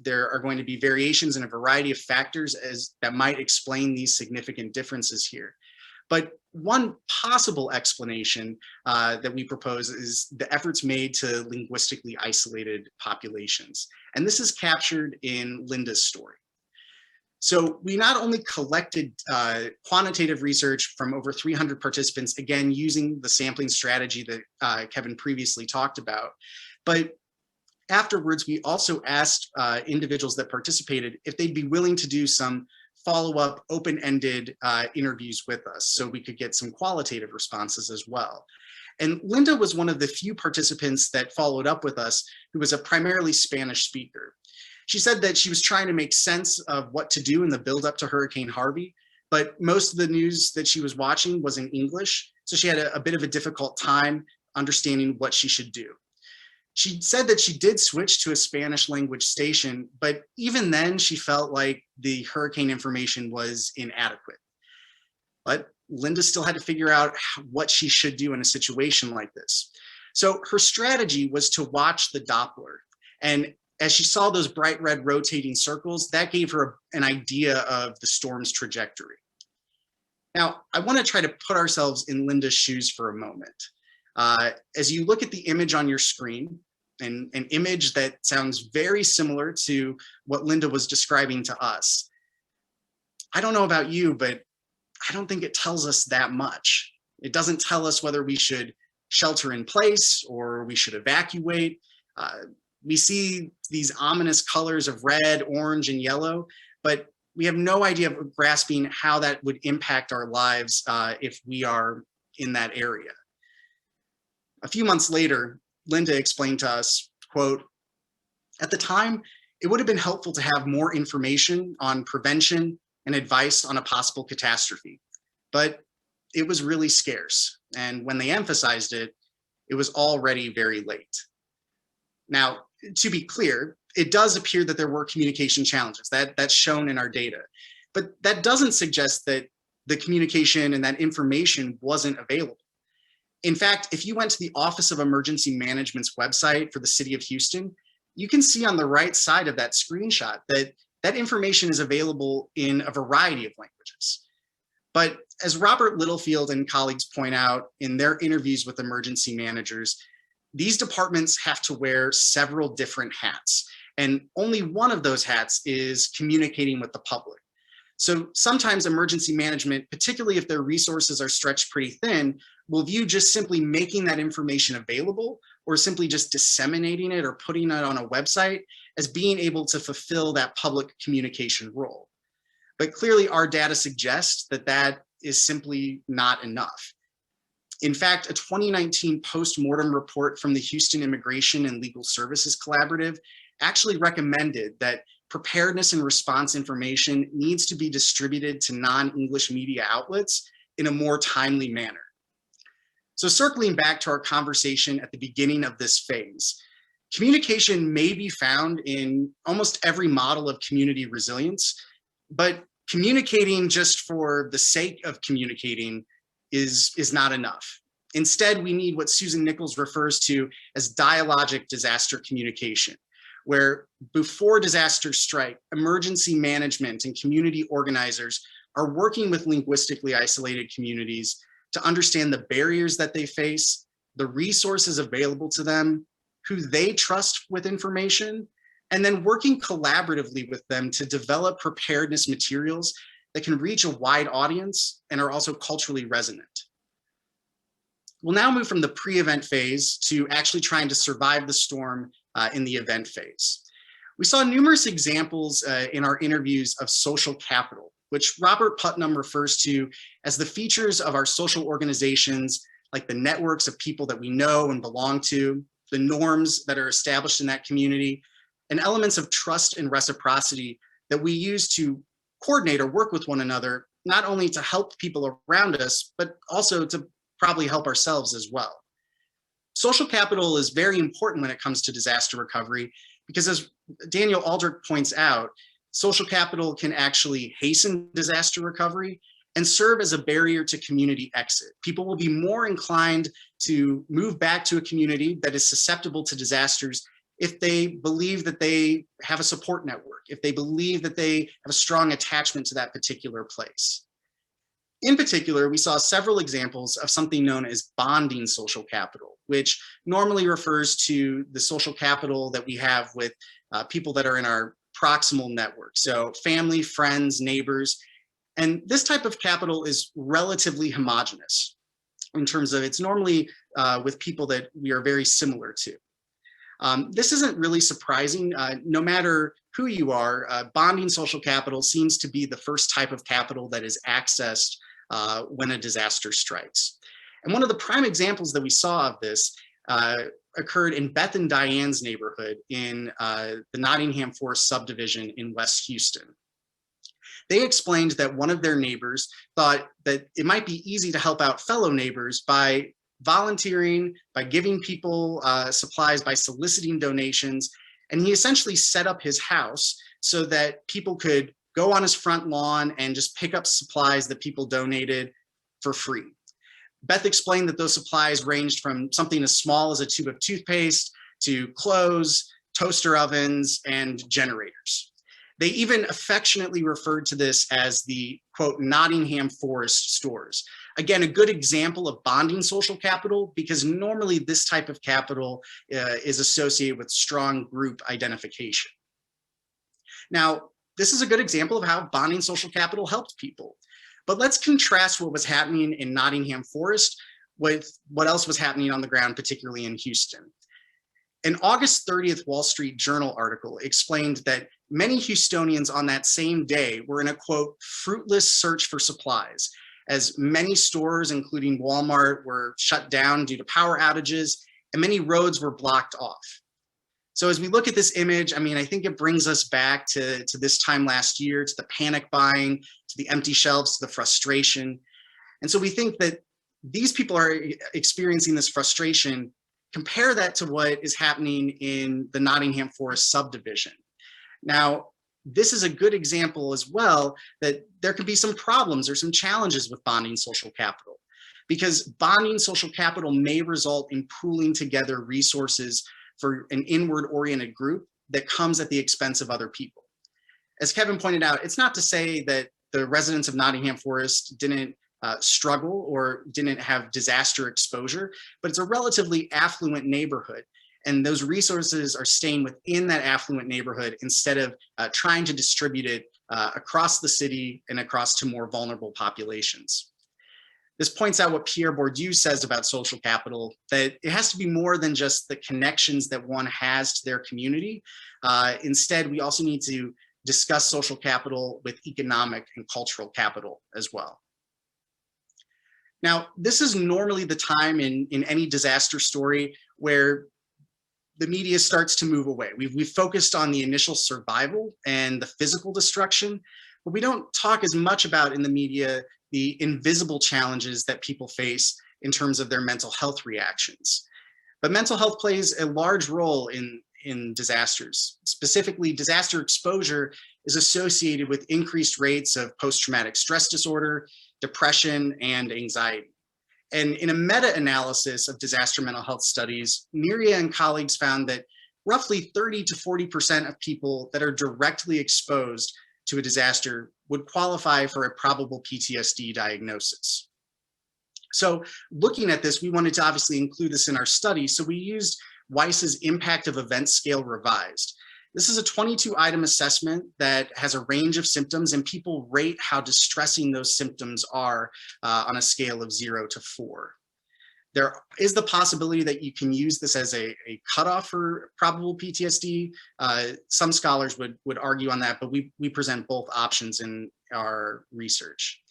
There are going to be variations in a variety of factors that might explain these significant differences here. But one possible explanation that we propose is the efforts made to linguistically isolated populations. And this is captured in Linda's story. So we not only collected quantitative research from over 300 participants, again, using the sampling strategy that Kevin previously talked about, but afterwards, we also asked individuals that participated if they'd be willing to do some follow-up open-ended interviews with us so we could get some qualitative responses as well. And Linda was one of the few participants that followed up with us who was a primarily Spanish speaker. She said that she was trying to make sense of what to do in the build-up to Hurricane Harvey, but most of the news that she was watching was in English, so she had a bit of a difficult time understanding what she should do. She said that she did switch to a Spanish language station, but even then she felt like the hurricane information was inadequate. But Linda still had to figure out what she should do in a situation like this. So her strategy was to watch the Doppler. And as she saw those bright red rotating circles, that gave her an idea of the storm's trajectory. Now, I want to try to put ourselves in Linda's shoes for a moment. As you look at the image on your screen, an image that sounds very similar to what Linda was describing to us, I don't know about you, but I don't think it tells us that much. It doesn't tell us whether we should shelter in place or we should evacuate. We see these ominous colors of red, orange, and yellow, but we have no idea of grasping how that would impact our lives if we are in that area. A few months later, Linda explained to us, quote, "At the time, it would have been helpful to have more information on prevention and advice on a possible catastrophe, but it was really scarce. And when they emphasized it, it was already very late." Now, to be clear, it does appear that there were communication challenges. That's shown in our data, but that doesn't suggest that the communication and that information wasn't available. In fact, if you went to the Office of Emergency Management's website for the city of Houston, you can see on the right side of that screenshot that that information is available in a variety of languages. But as Robert Littlefield and colleagues point out in their interviews with emergency managers, these departments have to wear several different hats, and only one of those hats is communicating with the public. So sometimes emergency management, particularly if their resources are stretched pretty thin, will view just simply making that information available or simply just disseminating it or putting it on a website as being able to fulfill that public communication role. But clearly our data suggests that that is simply not enough. In fact, a 2019 post-mortem report from the Houston Immigration and Legal Services Collaborative actually recommended that preparedness and response information needs to be distributed to non-English media outlets in a more timely manner. So circling back to our conversation at the beginning of this phase, communication may be found in almost every model of community resilience, but communicating just for the sake of communicating is not enough. Instead, we need what Susan Nichols refers to as dialogic disaster communication, where before disasters strike, emergency management and community organizers are working with linguistically isolated communities to understand the barriers that they face, the resources available to them, who they trust with information, and then working collaboratively with them to develop preparedness materials that can reach a wide audience and are also culturally resonant. We'll now move from the pre-event phase to actually trying to survive the storm in the event phase. We saw numerous examples in our interviews of social capital, which Robert Putnam refers to as the features of our social organizations, like the networks of people that we know and belong to, the norms that are established in that community, and elements of trust and reciprocity that we use to coordinate or work with one another, not only to help people around us, but also to probably help ourselves as well. Social capital is very important when it comes to disaster recovery, because as Daniel Aldrich points out, social capital can actually hasten disaster recovery and serve as a barrier to community exit. People will be more inclined to move back to a community that is susceptible to disasters if they believe that they have a support network, if they believe that they have a strong attachment to that particular place. In particular, we saw several examples of something known as bonding social capital, which normally refers to the social capital that we have with people that are in our proximal network. So family, friends, neighbors. And this type of capital is relatively homogeneous in terms of it's normally with people that we are very similar to. This isn't really surprising. No matter who you are, bonding social capital seems to be the first type of capital that is accessed when a disaster strikes. And one of the prime examples that we saw of this occurred in Beth and Diane's neighborhood in the Nottingham Forest subdivision in West Houston. They explained that one of their neighbors thought that it might be easy to help out fellow neighbors by volunteering, by giving people supplies, by soliciting donations. And he essentially set up his house so that people could go on his front lawn and just pick up supplies that people donated for free. Beth explained that those supplies ranged from something as small as a tube of toothpaste to clothes, toaster ovens, and generators. They even affectionately referred to this as the, quote, Nottingham Forest stores. Again, a good example of bonding social capital, because normally this type of capital is associated with strong group identification. Now, this is a good example of how bonding social capital helped people. But let's contrast what was happening in Nottingham Forest with what else was happening on the ground, particularly in Houston. An August 30th Wall Street Journal article explained that many Houstonians on that same day were in a, quote, fruitless search for supplies, as many stores, including Walmart, were shut down due to power outages, and many roads were blocked off. So as we look at this image, I mean, I think it brings us back to this time last year, to the panic buying, to the empty shelves, to the frustration. And so we think that these people are experiencing this frustration. Compare that to what is happening in the Nottingham Forest subdivision. Now, this is a good example as well that there could be some problems or some challenges with bonding social capital, because bonding social capital may result in pooling together resources for an inward-oriented group that comes at the expense of other people. As Kevin pointed out, it's not to say that the residents of Nottingham Forest didn't struggle or didn't have disaster exposure, but it's a relatively affluent neighborhood. And those resources are staying within that affluent neighborhood instead of trying to distribute it across the city and across to more vulnerable populations. This points out what Pierre Bourdieu says about social capital, that it has to be more than just the connections that one has to their community. Instead, we also need to discuss social capital with economic and cultural capital as well. Now, this is normally the time in any disaster story where the media starts to move away. We've focused on the initial survival and the physical destruction, but we don't talk as much about in the media the invisible challenges that people face in terms of their mental health reactions. But mental health plays a large role in disasters. Specifically, disaster exposure is associated with increased rates of post-traumatic stress disorder, depression, and anxiety. And in a meta-analysis of disaster mental health studies, Miria and colleagues found that roughly 30 to 40% of people that are directly exposed to a disaster would qualify for a probable PTSD diagnosis. So looking at this, we wanted to obviously include this in our study. So we used Weiss's Impact of Events Scale Revised. This is a 22-item assessment that has a range of symptoms, and people rate how distressing those symptoms are on a scale of 0 to 4. There is the possibility that you can use this as a cutoff for probable PTSD. Some scholars would argue on that, but we present both options in our research.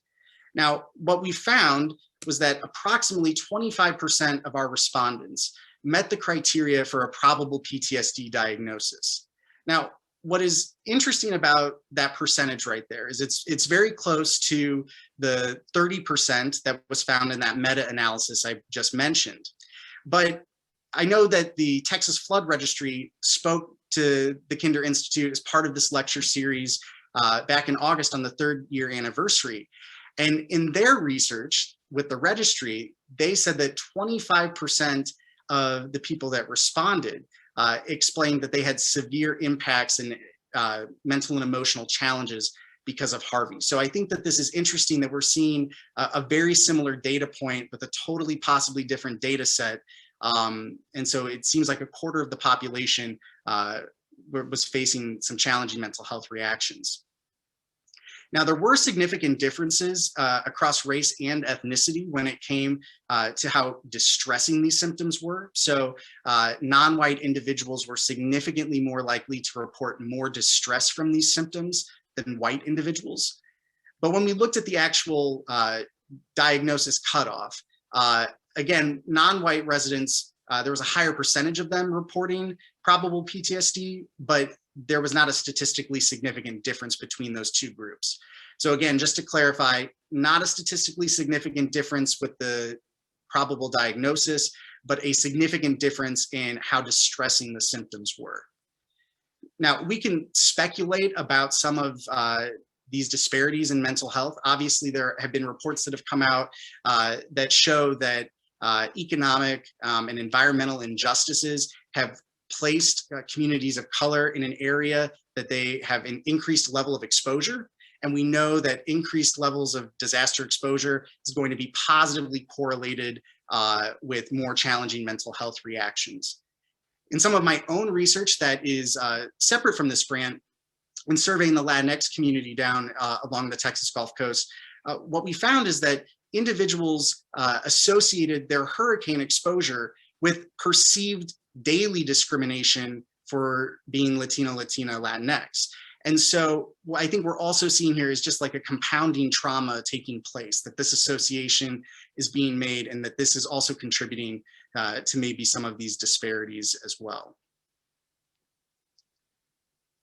Now, what we found was that approximately 25% of our respondents met the criteria for a probable PTSD diagnosis. Now, what is interesting about that percentage right there is it's very close to the 30% that was found in that meta-analysis I just mentioned. But I know that the Texas Flood Registry spoke to the Kinder Institute as part of this lecture series back in August on the 3rd year anniversary. And in their research with the registry, they said that 25% of the people that responded explained that they had severe impacts and mental and emotional challenges because of Harvey. So I think that this is interesting that we're seeing a very similar data point with a totally possibly different data set. And so it seems like a quarter of the population was facing some challenging mental health reactions. Now, there were significant differences across race and ethnicity when it came to how distressing these symptoms were. So non-white individuals were significantly more likely to report more distress from these symptoms than white individuals. But when we looked at the actual diagnosis cutoff, again, non-white residents there was a higher percentage of them reporting probable PTSD, but there was not a statistically significant difference between those two groups. So again, just to clarify, not a statistically significant difference with the probable diagnosis, but a significant difference in how distressing the symptoms were. Now, we can speculate about some of these disparities in mental health. Obviously, there have been reports that have come out that show that economic and environmental injustices have placed communities of color in an area that they have an increased level of exposure. And we know that increased levels of disaster exposure is going to be positively correlated with more challenging mental health reactions. In some of my own research that is separate from this grant, when surveying the Latinx community down along the Texas Gulf Coast, what we found is that individuals associated their hurricane exposure with perceived daily discrimination for being Latino, Latina, Latinx. And so what I think we're also seeing here is just like a compounding trauma taking place, that this association is being made and that this is also contributing to maybe some of these disparities as well.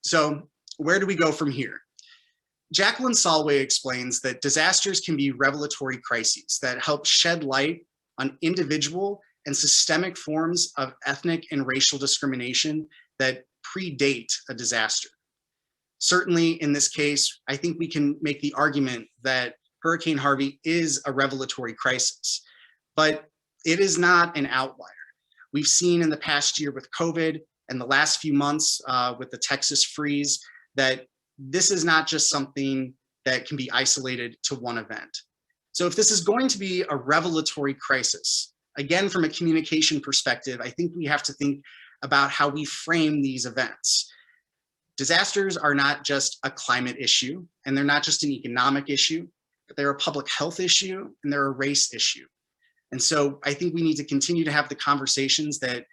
So where do we go from here? Jacqueline Solway explains that disasters can be revelatory crises that help shed light on individual and systemic forms of ethnic and racial discrimination that predate a disaster. Certainly in this case, I think we can make the argument that Hurricane Harvey is a revelatory crisis, but it is not an outlier. We've seen in the past year with COVID and the last few months with the Texas freeze that this is not just something that can be isolated to one event. So if this is going to be a revelatory crisis, again, from a communication perspective, I think we have to think about how we frame these events. Disasters are not just a climate issue, and they're not just an economic issue, but they're a public health issue and they're a race issue. And so I think we need to continue to have the conversations that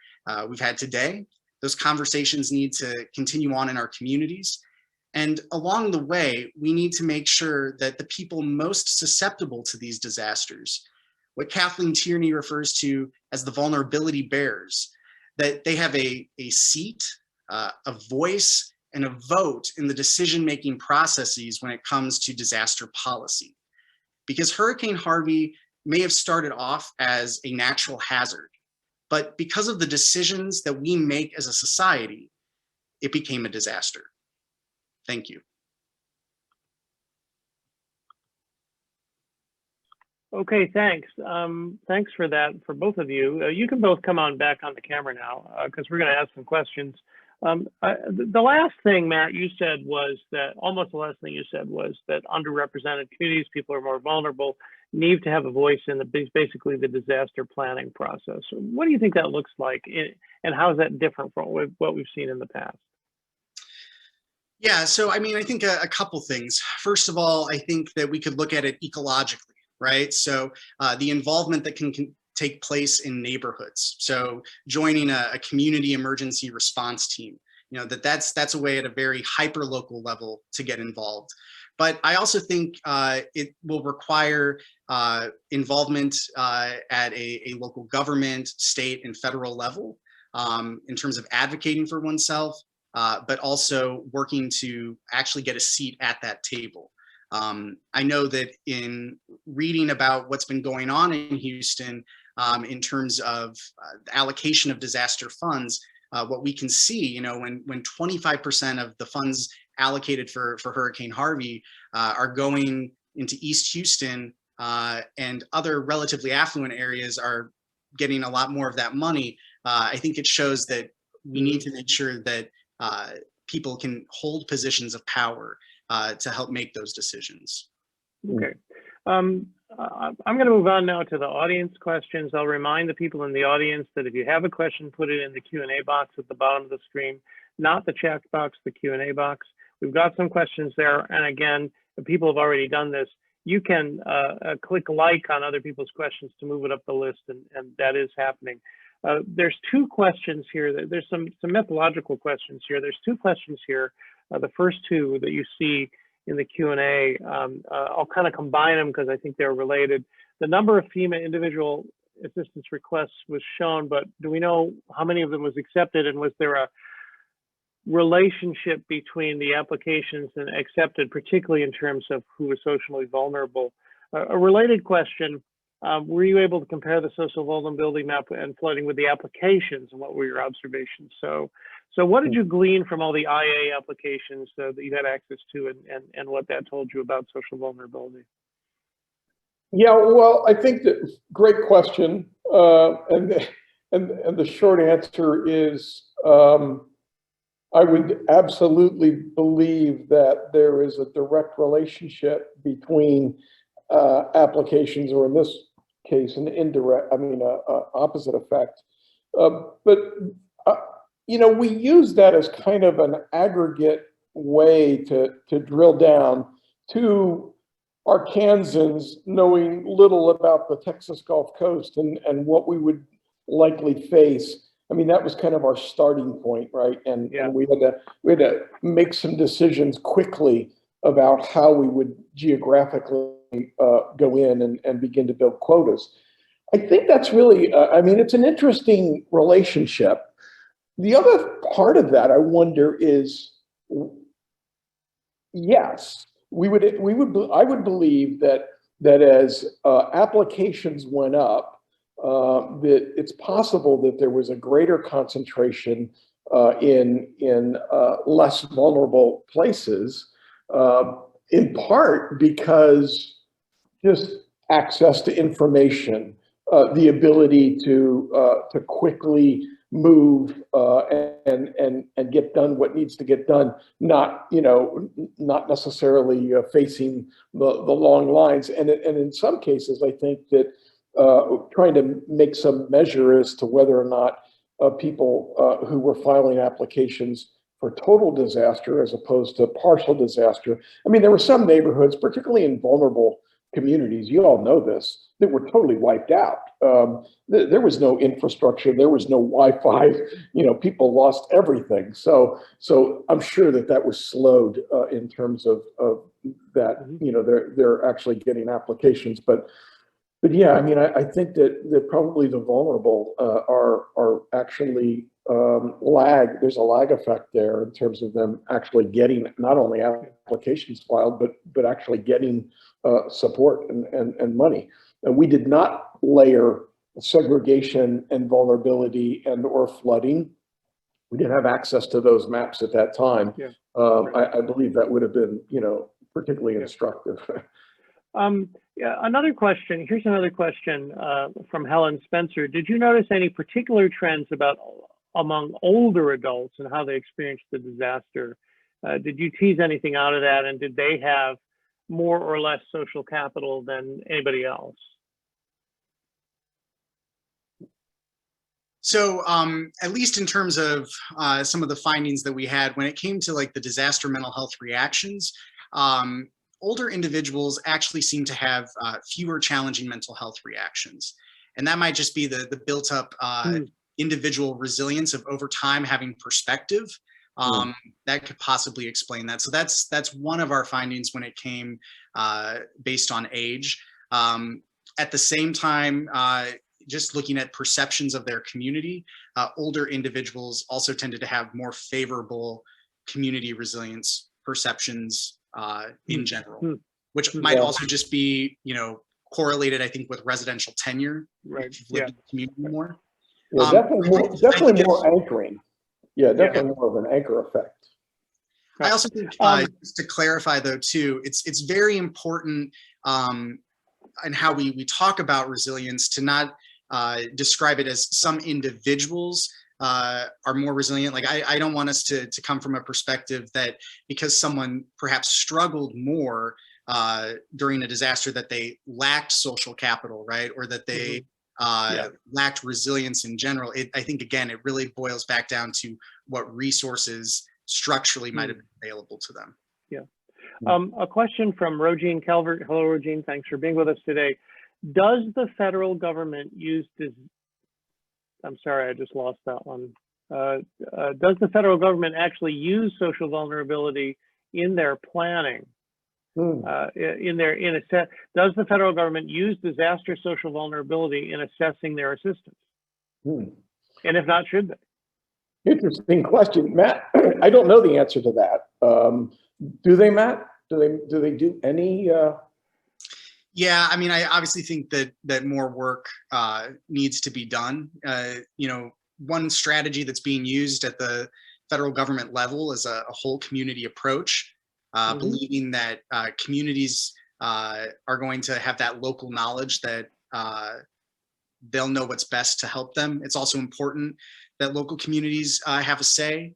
we've had today. Those conversations need to continue on in our communities. And along the way, we need to make sure that the people most susceptible to these disasters, what Kathleen Tierney refers to as the vulnerability bearers, that they have a seat, a voice, and a vote in the decision-making processes when it comes to disaster policy. Because Hurricane Harvey may have started off as a natural hazard, but because of the decisions that we make as a society, it became a disaster. Thank you. Okay, thanks. Thanks for that, for both of you. You can both come on back on the camera now because we're going to ask some questions. The last thing, Matt, you said was that, almost the last thing you said was that underrepresented communities, people are more vulnerable, need to have a voice in basically the disaster planning process. What do you think that looks like, and how is that different from what we've seen in the past? Yeah, so I mean, I think a couple things. First of all, I think that we could look at it ecologically, right? So the involvement that can take place in neighborhoods. So joining a community emergency response team, you know, that's a way at a very hyper local level to get involved. But I also think it will require involvement at a local government, state, and federal level in terms of advocating for oneself, but also working to actually get a seat at that table. I know that in reading about what's been going on in Houston in terms of the allocation of disaster funds, what we can see, you know, when 25% of the funds allocated for Hurricane Harvey are going into East Houston and other relatively affluent areas are getting a lot more of that money, I think it shows that we need to make sure that people can hold positions of power to help make those decisions. Okay. I'm going to move on now to the audience questions. I'll remind the people in the audience that if you have a question, put it in the Q&A box at the bottom of the screen, not the chat box, the Q&A box. We've got some questions there. And again, if people have already done this, you can click like on other people's questions to move it up the list, and that is happening. There's two questions here. There's some methodological questions here. There's two questions here. The first two that you see in the Q&A, I'll kind of combine them because I think they're related. The number of FEMA individual assistance requests was shown, but do we know how many of them was accepted, and was there a relationship between the applications and accepted, particularly in terms of who was socially vulnerable? A related question, were you able to compare the social vulnerability map and flooding with the applications, and what were your observations? So what did you glean from all the IA applications that you had access to, and what that told you about social vulnerability? Yeah, well, I think that great question, and the short answer is I would absolutely believe that there is a direct relationship between applications, or in this case, an indirect, opposite effect. But we use that as kind of an aggregate way to drill down to Arkansans knowing little about the Texas Gulf Coast and what we would likely face. I mean, that was kind of our starting point, right? And we had to make some decisions quickly about how we would geographically go in and begin to build quotas. I think that's really, it's an interesting relationship. The other part of that, I wonder, is yes, I would believe that as applications went up, that it's possible that there was a greater concentration in less vulnerable places, in part because just access to information, the ability to quickly move and get done what needs to get done, not necessarily facing the long lines, and in some cases, I think that trying to make some measure as to whether or not people who were filing applications for total disaster as opposed to partial disaster. I mean, there were some neighborhoods, particularly in vulnerable communities, you all know this, that were totally wiped out. There was no infrastructure, there was no Wi-Fi, people lost everything. So I'm sure that was slowed in terms of that, they're actually getting applications. But yeah, I think that probably the vulnerable are actually there's a lag effect there in terms of them actually getting not only applications filed, but actually getting support and money. And we did not layer segregation and vulnerability and or flooding. We didn't have access to those maps at that time. Yeah. I believe that would have been, particularly instructive. Another question. Here's another question from Helen Spencer. Did you notice any particular trends among older adults and how they experienced the disaster? Did you tease anything out of that, and did they have more or less social capital than anybody else? So at least in terms of some of the findings that we had when it came to like the disaster mental health reactions, older individuals actually seem to have fewer challenging mental health reactions. And that might just be the built up individual resilience of over time having perspective. That could possibly explain that. So that's one of our findings when it came based on age. At the same time, just looking at perceptions of their community, older individuals also tended to have more favorable community resilience perceptions in general, which might also just be, correlated, I think, with residential tenure. Right. Lived in the community more. Yeah, definitely more anchoring. Yeah, definitely more of an anchor effect. I also think, just to clarify though, too, it's very important in how we talk about resilience to not describe it as some individuals are more resilient. Like I don't want us to come from a perspective that because someone perhaps struggled more during a disaster that they lacked social capital, right? Or that they lacked resilience in general. I think, again, it really boils back down to what resources structurally might have been available to them. Yeah. A question from Rogine Calvert. Hello, Rogine. Thanks for being with us today. Does the federal government use this? I'm sorry, I just lost that one. Does the federal government actually use social vulnerability in their planning? Does the federal government use disaster social vulnerability in assessing their assistance? And if not, should they? Interesting question, Matt. I don't know the answer to that. Do they, Matt? Do they do any? Yeah, I mean, I obviously think that more work needs to be done. One strategy that's being used at the federal government level is a whole community approach, believing that communities are going to have that local knowledge that they'll know what's best to help them. It's also important that local communities have a say.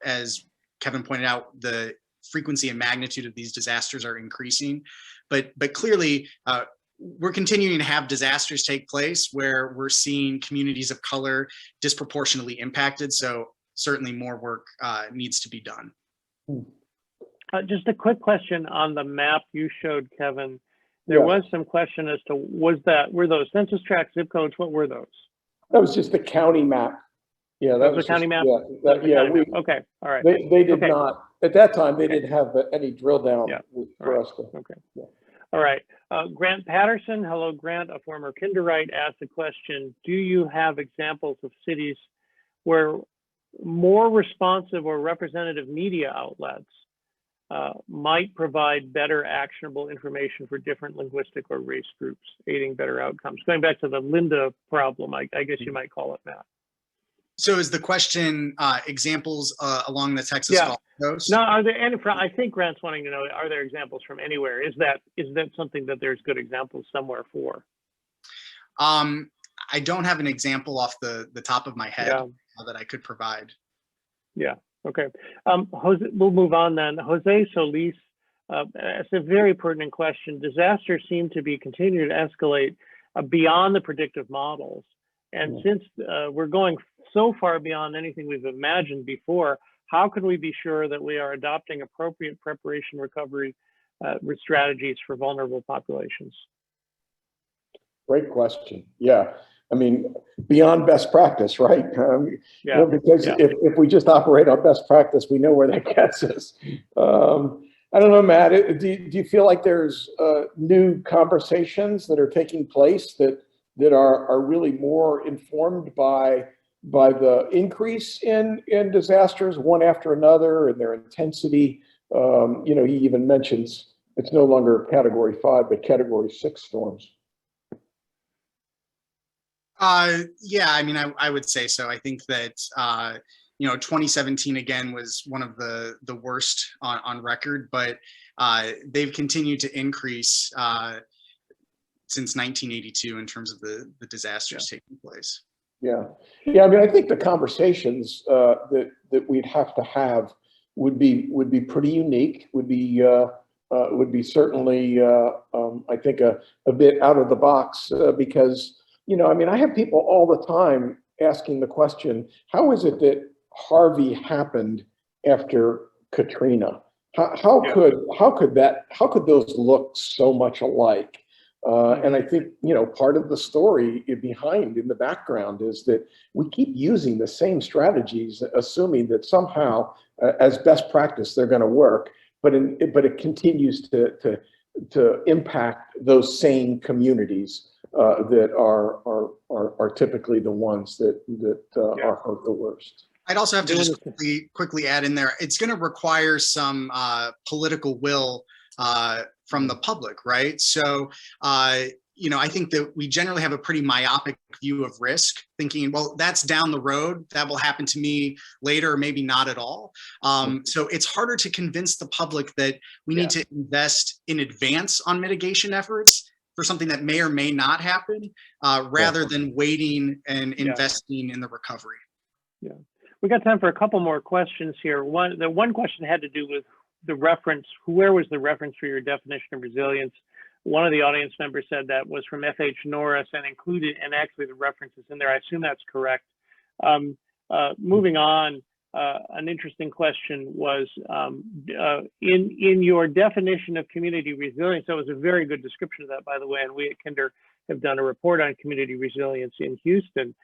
As Kevin pointed out, the frequency and magnitude of these disasters are increasing, but clearly we're continuing to have disasters take place where we're seeing communities of color disproportionately impacted. So certainly more work needs to be done. Just a quick question on the map you showed, Kevin. There was some question as to were those census tract zip codes? What were those? That was just the county map. Yeah, that was the county map. Okay, all right. They did not at that time. They didn't have any drill down for us to. All right. Grant Patterson, hello, Grant, a former Kinderite, asked a question. Do you have examples of cities where more responsive or representative media outlets might provide better actionable information for different linguistic or race groups, aiding better outcomes? Going back to the Linda problem, I guess you might call it, Matt. So is the question examples along the Texas Gulf Coast? No, are there any? I think Grant's wanting to know, are there examples from anywhere? Is that something that there's good examples somewhere for? I don't have an example off the top of my head that I could provide. Yeah. Okay. Jose, we'll move on then. Jose Solis, it's a very pertinent question. Disasters seem to be continuing to escalate beyond the predictive models. And since we're going so far beyond anything we've imagined before, how can we be sure that we are adopting appropriate preparation recovery strategies for vulnerable populations? Great question. Yeah. I mean, beyond best practice, right? Because if we just operate on best practice, we know where that gets us. I don't know, Matt, do you feel like there's new conversations that are taking place that are really more informed by the increase in disasters one after another and their intensity? He even mentions it's no longer Category 5, but Category 6 storms. Yeah, I mean, I would say so. I think that 2017 again was one of the worst on record, but they've continued to increase since 1982 in terms of the disasters taking place. Yeah. I mean, I think the conversations that we'd have to have would be pretty unique. Would be certainly I think a bit out of the box because I mean, I have people all the time asking the question, how is it that Harvey happened after Katrina? How could those look so much alike? And I think, part of the story behind in the background is that we keep using the same strategies, assuming that somehow as best practice, they're going to work, but it continues to impact those same communities that are typically the ones that are hurt the worst. I'd also have to just quickly add in there, it's going to require some political will from the public, right? So, I think that we generally have a pretty myopic view of risk, thinking, well, that's down the road, that will happen to me later, or maybe not at all. So it's harder to convince the public that we need to invest in advance on mitigation efforts for something that may or may not happen, rather than waiting and investing in the recovery. Yeah, we got time for a couple more questions here. The one question had to do with the reference. Where was the reference for your definition of resilience? One of the audience members said that was from F.H. Norris and included, and actually the reference is in there. I assume that's correct. Moving on, an interesting question was in your definition of community resilience. That was a very good description of that, by the way, and we at Kinder have done a report on community resilience in Houston.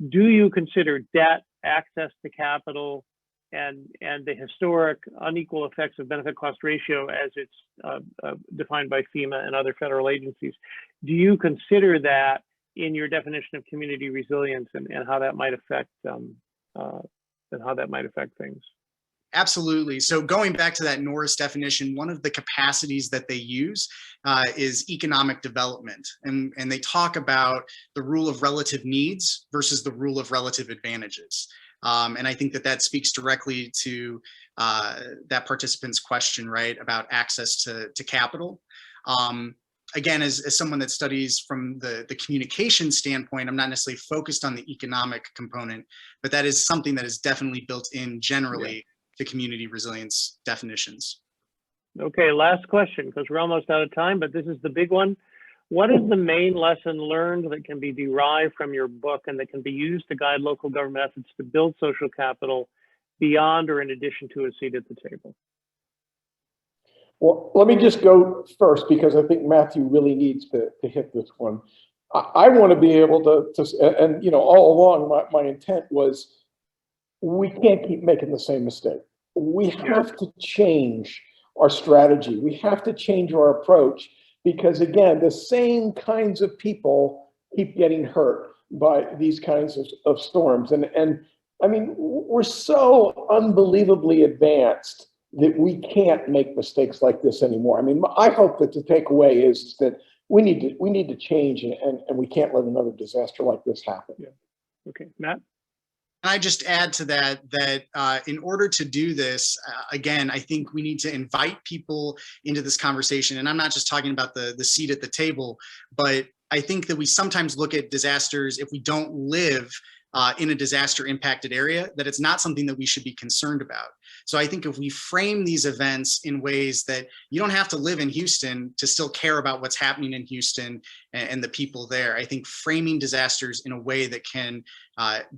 Do you consider debt, access to capital, and the historic unequal effects of benefit cost ratio as it's defined by FEMA and other federal agencies. Do you consider that in your definition of community resilience and how that might affect things? Absolutely. So going back to that Norris definition, one of the capacities that they use is economic development. And they talk about the rule of relative needs versus the rule of relative advantages. And I think that speaks directly to that participant's question, right, about access to capital. Again, as someone that studies from the communication standpoint, I'm not necessarily focused on the economic component, but that is something that is definitely built in generally to community resilience definitions. Okay, last question, because we're almost out of time, but this is the big one. What is the main lesson learned that can be derived from your book and that can be used to guide local government efforts to build social capital beyond or in addition to a seat at the table? Well, let me just go first because I think Matthew really needs to hit this one. I want to be able to and you know, all along my intent was we can't keep making the same mistake. We have to change our strategy. We have to change our approach because again, the same kinds of people keep getting hurt by these kinds of storms. And I mean, we're so unbelievably advanced that we can't make mistakes like this anymore. I mean, I hope that the takeaway is that we need to change and we can't let another disaster like this happen. Yeah. Okay, Matt? And I just add to that in order to do this, again, I think we need to invite people into this conversation. And I'm not just talking about the seat at the table, but I think that we sometimes look at disasters, if we don't live in a disaster impacted area, that it's not something that we should be concerned about. So I think if we frame these events in ways that you don't have to live in Houston to still care about what's happening in Houston and the people there, I think framing disasters in a way that can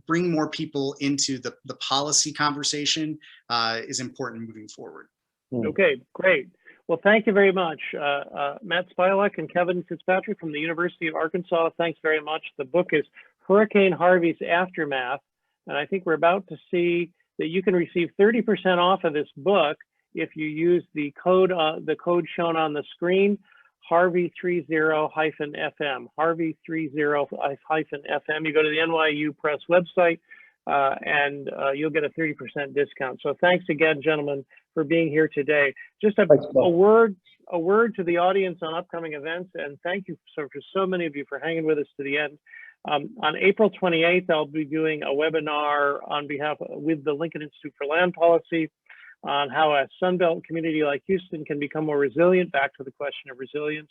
bring more people into the policy conversation is important moving forward. Okay, great. Well, thank you very much. Matt Spialek and Kevin Fitzpatrick from the University of Arkansas, thanks very much. The book is Hurricane Harvey's Aftermath, and I think we're about to see that you can receive 30% off of this book if you use the code shown on the screen, Harvey30-FM, Harvey30-FM. You go to the NYU Press website and you'll get a 30% discount. So thanks again, gentlemen, for being here today. Just a word to the audience on upcoming events, and thank you for so many of you for hanging with us to the end. On April 28th, I'll be doing a webinar with the Lincoln Institute for Land Policy on how a Sunbelt community like Houston can become more resilient, back to the question of resilience.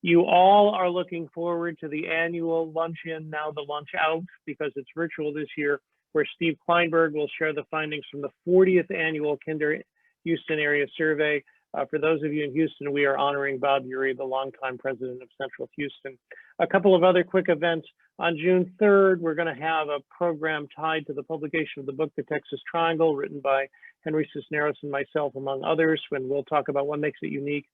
You all are looking forward to the annual luncheon, now the lunch out, because it's virtual this year, where Steve Kleinberg will share the findings from the 40th annual Kinder Houston Area Survey. For those of you in Houston, we are honoring Bob Urey, the longtime president of Central Houston. A couple of other quick events. On June 3rd, we're going to have a program tied to the publication of the book, The Texas Triangle, written by Henry Cisneros and myself, among others, when we'll talk about what makes it unique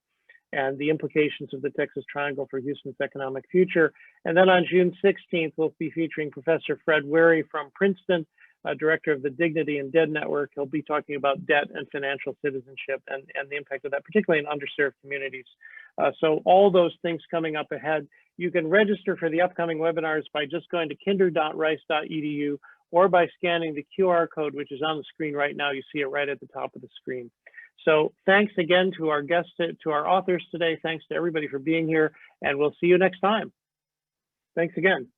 and the implications of the Texas Triangle for Houston's economic future. And then on June 16th, we'll be featuring Professor Fred Wary from Princeton, director of the Dignity and Dead Network. He'll be talking about debt and financial citizenship and the impact of that, particularly in underserved communities. So all those things coming up ahead. You can register for the upcoming webinars by just going to kinder.rice.edu or by scanning the QR code, which is on the screen right now. You see it right at the top of the screen. So thanks again to our guests, to our authors today. Thanks to everybody for being here, and we'll see you next time. Thanks again.